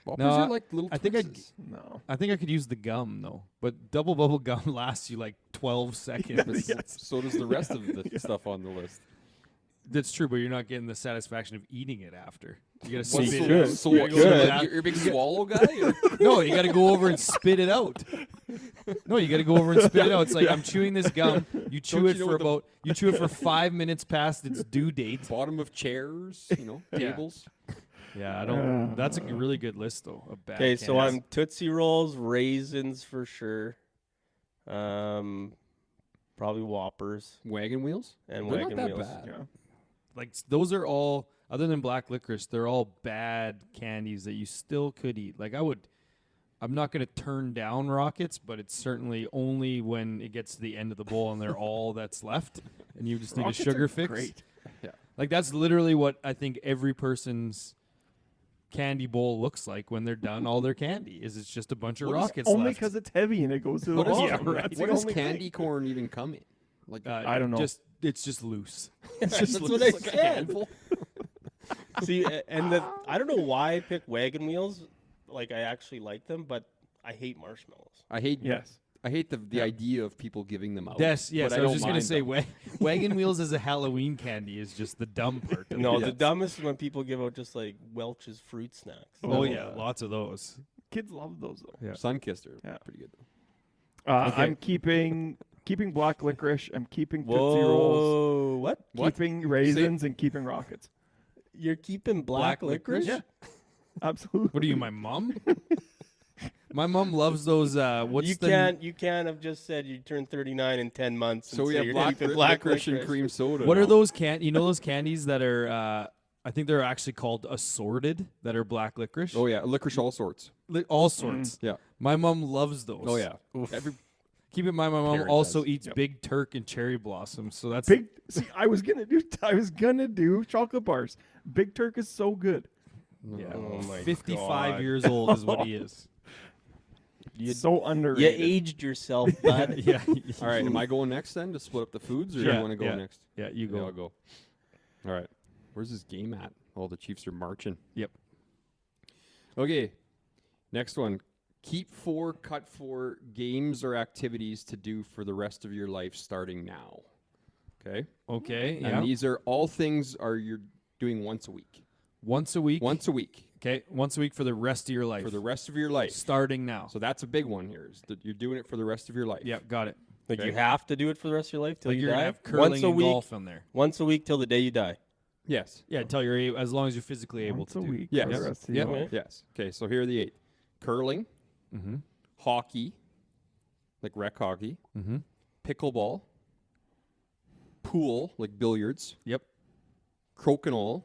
S4: Whoppers
S1: No,
S4: are like little
S1: I think
S4: Twixes.
S2: No.
S1: I think I could use the gum though, but double bubble gum lasts you like 12 seconds.
S2: Yes.
S4: So does the rest of the stuff on the list.
S1: That's true, but you're not getting the satisfaction of eating it after. You gotta
S3: Well,
S1: spit
S3: you
S1: it
S3: should.
S1: out.
S4: So
S3: You
S4: what?
S3: should.
S4: You're a big swallow guy? Or?
S1: No, you got to go over and spit it out. No, you got to go over and spit it out. It's like I'm chewing this gum. You chew
S4: Don't
S1: it
S4: you know
S1: for
S4: what the-
S1: about you chew it for 5 minutes past its due date.
S4: Bottom of chairs,
S1: Yeah.
S4: tables.
S1: Yeah, I don't. That's a really good list though. Of bad.
S3: Okay, so
S1: candies.
S3: I'm Tootsie Rolls, raisins for sure. Probably Whoppers
S4: Wagon wheels.
S3: and
S4: They're
S3: Wagon
S4: not that
S3: Wheels.
S4: bad.
S2: Yeah.
S1: like those are all other than black licorice. They're all bad candies that you still could eat. Like I'm not going to turn down Rockets, but it's certainly only when it gets to the end of the bowl and they're all that's left, and you just need
S2: Rockets
S1: a sugar
S2: are
S1: fix.
S2: Great.
S1: Like that's literally what I think every person's candy bowl looks like when they're done all their candy. It's just a bunch of
S4: What is-
S1: Rockets
S2: Only
S1: left.
S2: because it's heavy and it goes to the
S4: What does,
S2: bottom.
S1: right.
S2: That's
S4: what
S2: the
S4: does
S2: only
S4: candy
S2: thing.
S4: corn even come in? Like
S2: I don't know.
S1: It's just loose.
S3: That's what I said. See, and I don't know why I picked Wagon Wheels. Like I actually like them, but I hate marshmallows.
S4: I hate
S2: Yes.
S4: I hate the idea of people giving them out.
S1: Yes,
S4: but
S1: I was
S4: don't
S1: just gonna
S4: mind
S1: say
S4: them.
S1: Wagon Wheels as a Halloween candy is just the dumb part. Of
S3: No,
S1: it.
S3: the
S4: Yes.
S3: dumbest is when people give out just like Welch's fruit snacks.
S1: Oh yeah, lots of those.
S2: Kids love those though.
S1: Yeah.
S4: Sunkissed are
S2: Yeah.
S4: pretty good though.
S2: I'm
S1: Okay.
S2: keeping black licorice. I'm keeping Tootsie Rolls.
S3: Whoa, what?
S2: Keeping raisins and keeping Rockets.
S3: You're keeping black,
S1: Black
S3: licorice?
S1: licorice?
S2: Absolutely.
S1: What are you, my mom? My mom loves those. What's
S3: You
S1: the
S3: can't have just said you turned 39 in 10 months.
S4: So
S3: and
S4: we
S3: say
S4: have
S3: you're
S4: black,
S3: keeping
S4: licorice and cream soda.
S1: What are
S4: now.
S1: those You know those candies that are? I think they're actually called assorted. That are black licorice.
S4: Oh yeah, licorice all sorts.
S1: All sorts.
S4: Yeah.
S1: My mom loves those.
S4: Oh yeah. Every
S1: Keep in mind, my mom
S4: Parent
S1: also
S4: does.
S1: eats Big Turk and cherry blossoms. So that's
S2: Big. See, I was gonna do chocolate bars. Big Turk is so good.
S1: yeah.
S3: Oh my
S1: 55
S3: God.
S1: years old is what he is.
S2: So
S3: You
S2: underrated.
S3: aged yourself, bud.
S1: Yeah.
S4: All right, am I going next then to split up the foods, or do
S1: Yeah,
S4: you want to go
S1: yeah.
S4: next?
S1: Yeah, you
S4: Yeah,
S1: go.
S4: I'll go. All right. Where's this game at? All the Chiefs are marching.
S1: Yep.
S4: Okay. Next one. Keep 4, cut 4 games or activities to do for the rest of your life starting now. Okay?
S1: Okay. Yeah.
S4: And these are all things you're doing once a week.
S1: Once a week.
S4: Once a week
S1: Okay. Once a week for the rest of your life.
S4: for the rest of your life.
S1: starting now.
S4: So that's a big one here. Is that you're doing it for the rest of your life.
S1: Yeah, got it.
S3: Like
S4: Okay.
S3: you have to do it for the rest of your life till
S1: Like
S3: you
S1: you're gonna
S3: die.
S1: have curling
S3: Once a
S1: and
S3: week.
S1: golf in there.
S3: Once a week till the day you die.
S4: Yes.
S1: Yeah, until you're as long as you're physically able
S2: Once
S1: to
S2: a
S1: do.
S2: week.
S4: Yes.
S2: For the rest of
S1: Yep.
S2: your life.
S4: Yes. Okay. So here are the 8: curling,
S1: Mm-hmm.
S4: hockey, like rec hockey,
S1: Mm-hmm.
S4: pickleball, pool, like billiards,
S1: Yep.
S4: crokinole,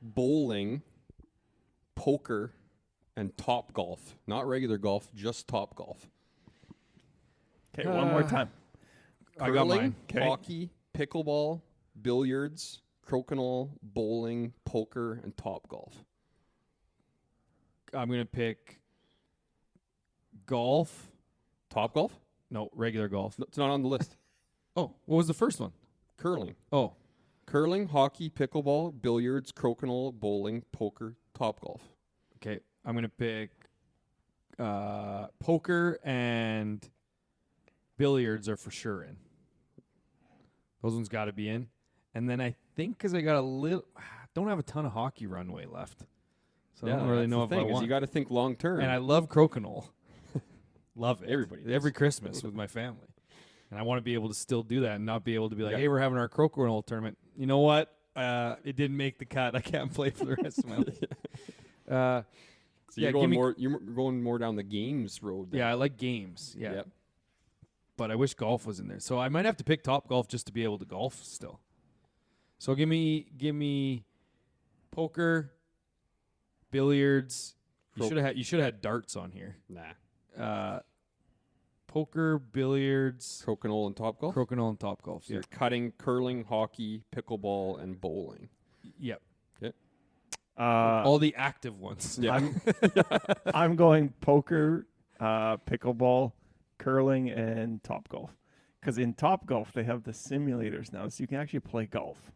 S4: bowling, poker, and top golf. Not regular golf, just top golf.
S2: Okay, one more time.
S1: I got
S4: Curling,
S1: mine.
S2: 'Kay.
S4: hockey, pickleball, billiards, crokinole, bowling, poker, and top golf.
S1: I'm gonna pick golf.
S4: Top golf?
S1: No, regular golf.
S4: No, it's not on the list.
S1: Oh, what was the first one?
S4: Curling.
S1: Oh,
S4: Curling, hockey, pickleball, billiards, crokinole, bowling, poker, top golf.
S1: okay. I'm gonna pick poker and billiards are for sure in. Those ones got to be in. And then I think because I got don't have a ton of hockey runway left, so I don't really
S4: that's
S1: know
S4: the
S1: if I
S4: thing, is
S1: want.
S4: you got to think long term.
S1: And I love crokinole. Love it.
S4: Everybody does.
S1: Every Christmas with my family. And I want to be able to still do that and not be able to be like,
S4: Yeah.
S1: hey, we're having our crokinole tournament. You know what? It didn't make the cut. I can't play for the rest of my life.
S4: So
S1: yeah,
S4: you're
S1: give
S4: going
S1: me-
S4: more. You're going more down the games road. Then.
S1: Yeah, I like games. Yeah.
S4: Yep.
S1: But I wish golf was in there. So I might have to pick top golf just to be able to golf still. So give me poker, billiards. You should have had darts on here.
S4: Nah.
S1: Poker, billiards,
S4: Crokinole and top golf.
S1: crokinole, and top golf.
S4: So
S1: Yeah.
S4: you're cutting, curling, hockey, pickleball, and bowling.
S1: Yep.
S2: All
S1: All the active ones.
S4: Yeah.
S2: I'm going poker, pickleball, curling, and top golf. Because in top golf they have the simulators now, so you can actually play golf.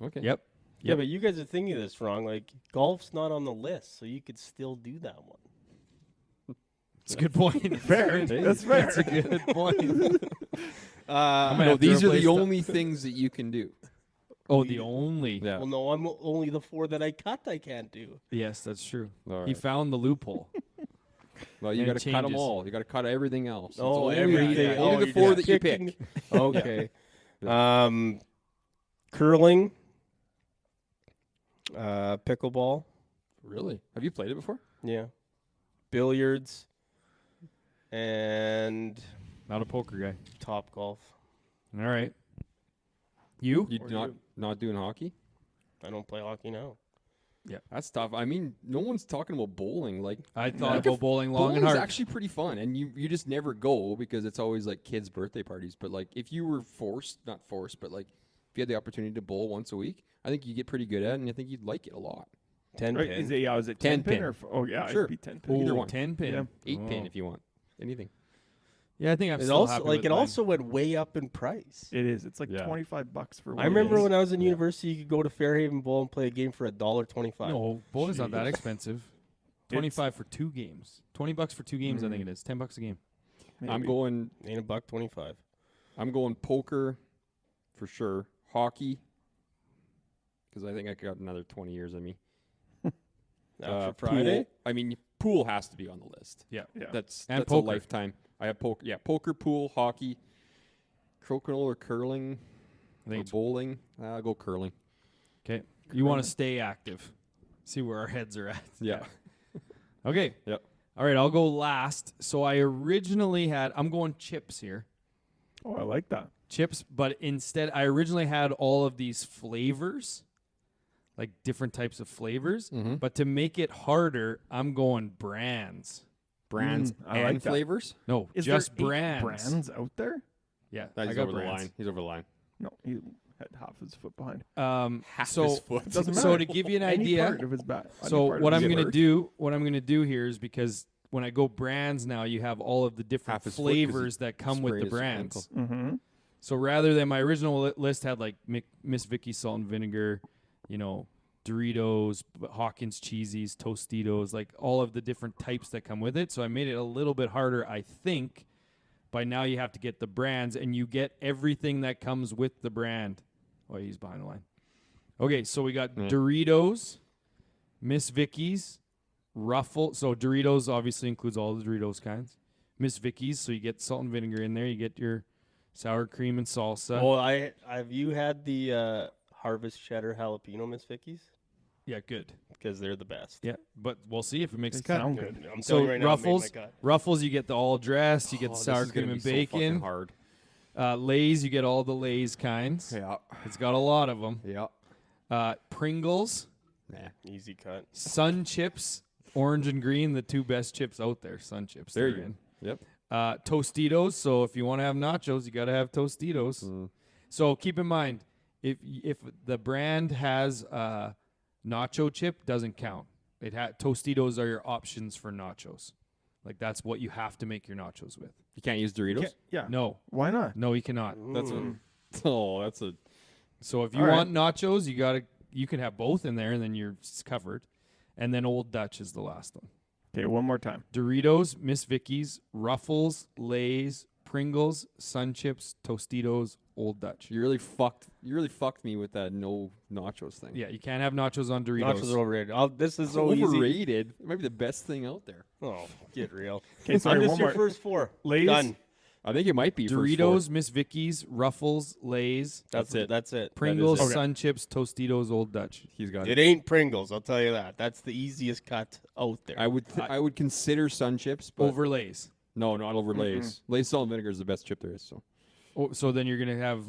S4: Okay.
S1: Yep.
S3: Yeah, but you guys are thinking of this wrong. Like golf's not on the list, so you could still do that one.
S1: It's a good point.
S2: Fair. That's fair.
S1: That's a good point.
S3: Uh,
S1: might
S4: No,
S1: have to
S4: these are
S1: replace
S4: the
S1: the-
S4: only things that you can do.
S1: Oh, the only.
S4: Yeah.
S3: well, no, I'm only the 4 that I cut. I can't do.
S1: Yes, that's true.
S4: All
S1: He
S4: right.
S1: found the loophole.
S4: Well, you
S1: And it
S4: got to cut them
S1: changes.
S4: all. You got to cut everything else. It's
S3: Oh,
S4: only,
S3: everything.
S4: only
S3: Oh,
S4: the
S3: you're
S4: 4
S3: just
S4: that you
S3: picking-
S4: pick.
S3: Okay. Curling. Pickleball.
S4: Really? Have you played it before?
S3: Yeah. Billiards. And
S1: Not a poker guy.
S3: top golf.
S1: All right. You?
S4: You
S3: Or
S4: not doing hockey?
S3: I don't play hockey now.
S4: That's tough. I mean, no one's talking about bowling. Like,
S1: I thought
S4: Like
S1: about
S4: if
S1: bowling long and
S4: bowling's
S1: hard.
S4: actually pretty fun, and you just never go because it's always like kids' birthday parties. But like, if you were not forced, but like, if you had the opportunity to bowl once a week, I think you get pretty good at it, and I think you'd like it a lot.
S3: 10
S2: Right,
S3: pin.
S2: is it
S4: 10
S2: 10 pin
S4: pin.
S2: or oh yeah,
S4: Sure.
S2: it'd be 10 pin.
S4: Either
S1: Ooh,
S4: one.
S1: 10 pin.
S2: Yeah.
S4: 8 pin
S1: Oh.
S4: if you want anything.
S1: Yeah, I think I'm
S3: It
S1: still
S3: also
S1: happy
S3: like
S1: with
S3: it
S1: mine.
S3: also went way up in price.
S2: It is. It's like
S4: Yeah.
S2: $25 for.
S3: I remember
S2: one
S3: when I was in university, you could go to Fairhaven Bowl and play a game for $1.25.
S1: No, bowling's not that
S2: Jeez.
S1: expensive. 25 for 2 games. $20 for 2 games, I think it is. $10 a game.
S4: I'm going
S3: Ain't $1.25.
S4: I'm going poker for sure. Hockey, because I think I got another 20 years in me.
S3: After Friday.
S4: Pool, I mean, pool has to be on the list.
S1: Yeah.
S2: Yeah.
S4: That's
S1: And
S4: a
S1: poker.
S4: lifetime. I have poker. Yeah, poker, pool, hockey, crokinole or curling,
S1: I think
S4: or
S1: it's
S4: bowling. I'll go curling.
S1: okay. You want to stay active. See where our heads are at.
S4: Yeah.
S1: Okay.
S4: Yep.
S1: All right, I'll go last. So I originally had I'm going chips here.
S2: Oh, I like that.
S1: Chips, but instead I originally had all of these flavors. Like different types of flavors,
S4: Mhm.
S1: but to make it harder, I'm going brands.
S4: Brands
S2: I
S4: and
S2: like that.
S4: flavors.
S1: No,
S2: Is
S1: just
S2: there 8
S1: brands.
S2: brands out there?
S1: Yeah,
S4: He's
S1: I got
S4: over
S1: brands.
S4: the line. He's over the line.
S2: No, he had half his foot behind.
S4: Half
S1: so
S4: his foot.
S2: Doesn't
S1: so
S2: matter.
S1: to give you an
S2: Any
S1: idea,
S2: part of his back.
S1: so what I'm gonna do here is because when I go brands now, you have all of the different
S4: Half his foot 'cause he
S1: flavors that come with the
S4: sprained his
S1: brands.
S4: ankle.
S2: Mm-hmm.
S1: So rather than my original list had like Miss Vicky's salt and vinegar, Doritos, Hawkins cheesies, Tostitos, like all of the different types that come with it. So I made it a little bit harder, I think. By now you have to get the brands, and you get everything that comes with the brand. Oh, he's behind the line. Okay, so we got Doritos, Miss Vicky's, Ruffles. So Doritos obviously includes all the Doritos kinds. Miss Vicky's, so you get salt and vinegar in there. You get your sour cream and salsa.
S3: Well, have you had the Harvest Cheddar Jalapeno Miss Vicky's?
S1: Yeah, good.
S3: Because they're the best.
S1: Yeah, but we'll see if it makes
S2: They
S1: a cut.
S2: sound good.
S3: I'm
S1: So
S3: telling you right now, it made my
S1: Ruffles,
S3: cut.
S1: Ruffles, you get the all dressed. You get the
S4: this
S1: sour
S4: is gonna
S1: cream
S4: be
S1: and
S4: so fucking
S1: bacon.
S4: hard.
S1: Lay's, you get all the Lay's kinds.
S4: Yeah.
S1: It's got a lot of them.
S4: Yeah.
S1: Pringles,
S4: Nah.
S3: Easy cut.
S1: Sun Chips, orange and green, the 2 best chips out there. Sun Chips.
S4: There
S1: they're
S4: you
S1: in.
S4: go. Yep.
S1: Tostitos. So if you want to have nachos, you got to have Tostitos.
S4: Mm.
S1: So keep in mind, if the brand has nacho chip, doesn't count. Tostitos are your options for nachos. Like that's what you have to make your nachos with.
S4: You can't use Doritos.
S2: Yeah.
S1: No,
S2: Why not?
S1: no, you cannot.
S4: That's a. Oh, that's a.
S1: So if you
S2: All right.
S1: want nachos, you can have both in there, and then you're covered. And then Old Dutch is the last one.
S2: Okay, one more time.
S1: Doritos, Miss Vicky's, Ruffles, Lay's, Pringles, Sun Chips, Tostitos, Old Dutch.
S4: You really fucked me with that no nachos thing.
S1: Yeah, you can't have nachos on Doritos.
S3: Nachos are overrated. This is so easy.
S4: Overrated. It might be the best thing out there.
S3: Oh, get real.
S2: Okay, sorry,
S3: I'm just
S2: one
S3: your
S2: more.
S3: first 4.
S2: Lay's?
S3: Done.
S4: I think it might be
S1: Doritos, Miss Vicky's, Ruffles, Lay's,
S3: That's it. That's it.
S1: Pringles,
S2: Okay.
S1: Sun Chips, Tostitos, Old Dutch.
S4: He's got
S3: It
S4: it.
S3: ain't Pringles. I'll tell you that. That's the easiest cut out there.
S4: I would consider Sun Chips, but
S1: Over Lay's.
S4: no, not over Lay's. Lay's salt and vinegar is the best chip there is. So
S1: Oh, so then you're going to have...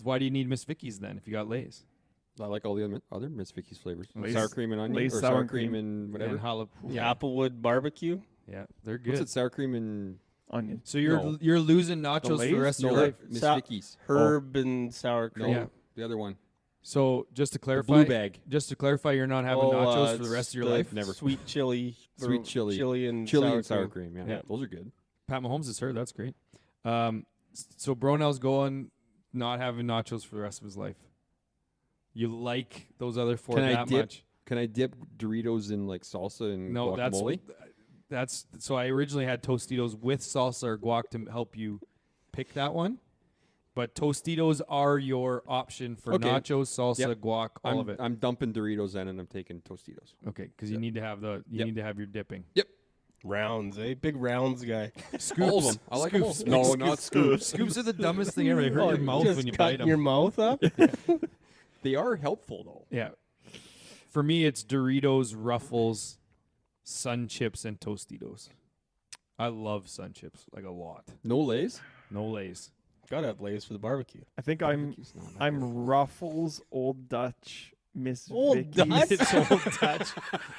S1: Why do you need Miss Vicky's then if you got Lay's?
S4: I like all the other Miss Vicky's flavors.
S2: Lay's-
S4: Sour cream and onion,
S2: Lay's
S4: or
S2: sour
S4: sour
S2: cream.
S4: cream and whatever.
S1: And
S3: Applewood barbecue.
S1: Yeah, they're
S4: What's
S1: good.
S4: it? Sour cream and
S2: Onion.
S1: So you're
S4: No.
S1: you're losing nachos for the
S2: Lay's?
S1: rest of
S4: no,
S1: your life.
S4: Miss
S3: Sa-
S4: Vicky's.
S3: Herb and sour
S4: No,
S3: cream.
S1: Yeah.
S4: the other one.
S1: So just to
S4: The
S1: clarify,
S4: blue bag.
S1: you're not having nachos for the rest of your life.
S4: Never.
S3: Sweet chili.
S4: Sweet chili.
S3: Chili and
S4: Chili
S3: sour
S4: and sour
S3: cream.
S4: cream. Yeah.
S1: Yeah.
S4: Those are good.
S1: Pat Mahomes is hurt. That's great. So Bronel's going not having nachos for the rest of his life. You like those other 4
S4: Can I
S1: that
S4: dip-
S1: much?
S4: Can I dip Doritos in like salsa and
S1: No,
S4: guacamole?
S1: that's so I originally had Tostitos with salsa or guac to help you pick that one. But Tostitos are your option for
S4: Okay.
S1: nachos, salsa,
S4: Yep.
S1: guac, all of it.
S4: I'm dumping Doritos in and I'm taking Tostitos.
S1: Okay, because you need to have your dipping.
S3: Rounds, eh? Big rounds guy.
S1: Scoops.
S4: All of them. I like them all.
S1: Scoops.
S4: No, not scoops.
S1: Scoops are the dumbest thing ever. They hurt your mouth
S3: Just
S1: when you bite
S3: cutting
S1: them.
S3: your mouth up.
S4: They are helpful though.
S1: Yeah. For me, it's Doritos, Ruffles, Sun Chips, and Tostitos. I love Sun Chips like a lot.
S4: No Lays.
S1: No Lays.
S3: Gotta have Lay's for the barbecue.
S2: I think
S4: Barbecue's not that good.
S2: I'm Ruffles, Old Dutch, Miss
S3: Old
S2: Vicky's.
S3: Dutch?
S1: It's Old Dutch.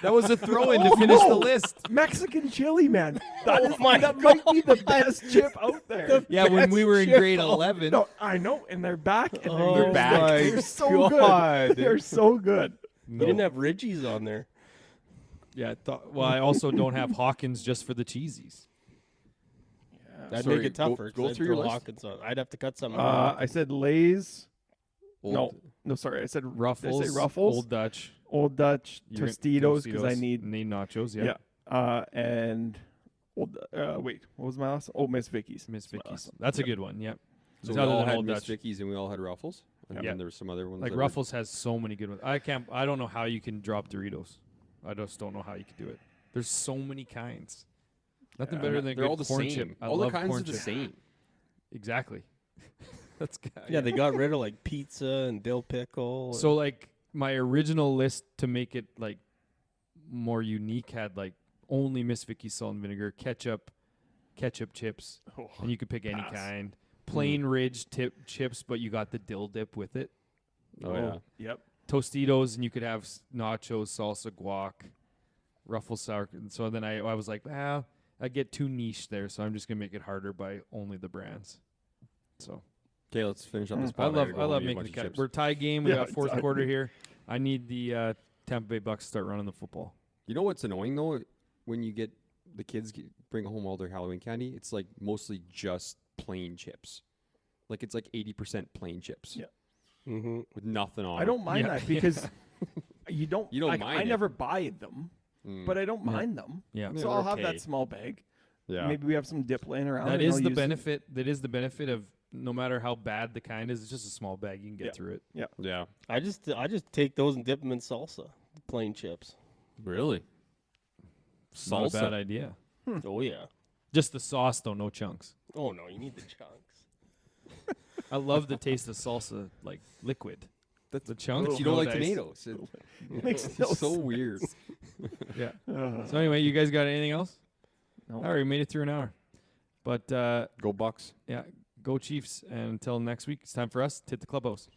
S1: That was a throw-in to finish the list.
S2: Mexican chili, man.
S3: Oh
S2: That
S3: my
S2: might be the best chip out there.
S1: Yeah, when we were in
S3: chip
S1: grade
S3: out.
S1: 11.
S2: No, I know, and they're back, and
S3: Oh
S2: they're back.
S3: my
S2: They're so
S3: God.
S2: good. They're so good.
S3: You didn't have Ridgies on there.
S1: Yeah, I also don't have Hawkins just for the cheesies.
S3: That'd
S4: Sorry,
S3: make it tougher.
S4: go
S3: 'cause
S4: through
S3: I'd
S4: your
S3: throw
S4: list.
S3: Hawkins on. I'd have to cut something out.
S2: I said Lay's.
S4: Old-
S2: No, sorry. I said
S1: Ruffles,
S2: Did I say Ruffles,
S1: Old Dutch,
S2: Old Dutch,
S1: You're-
S2: Tostitos, because I need
S1: nachos.
S2: yeah.
S1: Yeah,
S2: And old. Wait, what was my last? Oh, Miss Vicky's.
S1: Miss
S2: That's my
S1: Vicky's.
S2: last one.
S1: That's a
S2: Yep.
S1: good one. Yep.
S4: So
S1: It's
S4: we
S1: other
S4: all
S1: than
S4: had
S1: Old
S4: Miss
S1: Dutch.
S4: Vicky's and we all had Ruffles. And
S1: Yeah.
S4: then there were some other ones.
S1: Like
S4: that were-
S1: Ruffles has so many good ones. I don't know how you can drop Doritos. I just don't know how you can do it. There's so many kinds. Nothing
S2: Yeah.
S1: better than a
S4: They're
S1: good
S4: all the
S1: corn
S4: same.
S1: chip. I
S4: all the
S1: love
S4: kinds
S1: corn
S4: are the
S1: chip.
S4: same.
S1: Exactly. That's good.
S3: Yeah, they got rid of like pizza and dill pickle.
S1: So like my original list to make it like more unique had like only Miss Vicky's salt and vinegar, ketchup chips,
S2: Oh,
S1: and you could pick any
S2: pass.
S1: kind. Plain Ridge chips, but you got the dill dip with it.
S4: Oh, yeah.
S2: Yep.
S1: Tostitos, and you could have nachos, salsa, guac, Ruffles sour. And so then I was like, I get too niche there, so I'm just gonna make it harder by only the brands. So
S4: Okay, let's finish up this.
S1: I
S4: pod.
S1: love
S4: gotta go home and eat a
S1: making the
S4: bunch of
S1: cut.
S4: chips.
S1: We're tie game. We
S2: Yeah,
S1: got fourth
S2: exactly.
S1: quarter here. I need the Tampa Bay Bucks to start running the football.
S4: You know what's annoying though? When you get the kids bring home all their Halloween candy, it's like mostly just plain chips. Like it's like 80% plain chips.
S2: Yeah.
S3: Mm-hmm.
S4: With nothing on.
S2: I don't mind
S1: Yeah.
S2: that because you don't.
S4: You don't
S2: like,
S4: mind
S2: I
S4: it.
S2: never buy them,
S4: Mm.
S2: but I don't
S1: Yeah.
S2: mind them.
S1: Yeah.
S4: Yeah,
S2: So I'll
S4: they're
S2: have
S4: okay.
S2: that small bag.
S4: Yeah.
S2: Maybe we have some dip laying around.
S1: That
S2: and
S1: is
S2: I'll
S1: the
S2: use
S1: benefit. That is the benefit of no matter how bad the kind is, it's just a small bag. You can get
S2: Yeah.
S1: through it.
S4: Yeah.
S3: I just take those and dip them in salsa, plain chips.
S4: Really?
S1: It's not a bad idea.
S3: Oh yeah.
S1: Just the sauce, though, no chunks.
S3: Oh no, you need the chunks.
S1: I love the taste of salsa, like liquid.
S4: That's
S1: The chunks.
S4: you don't
S1: no
S4: like
S1: dice.
S4: tomatoes.
S2: Makes
S4: It's
S2: no
S4: so
S2: sense.
S4: weird.
S1: Yeah.
S2: Uh,
S1: So anyway, you guys got anything else?
S2: no.
S1: All right, we made it through an hour. But
S4: Go Bucks.
S1: yeah, go Chiefs. And until next week, it's time for us to hit the clubhouse.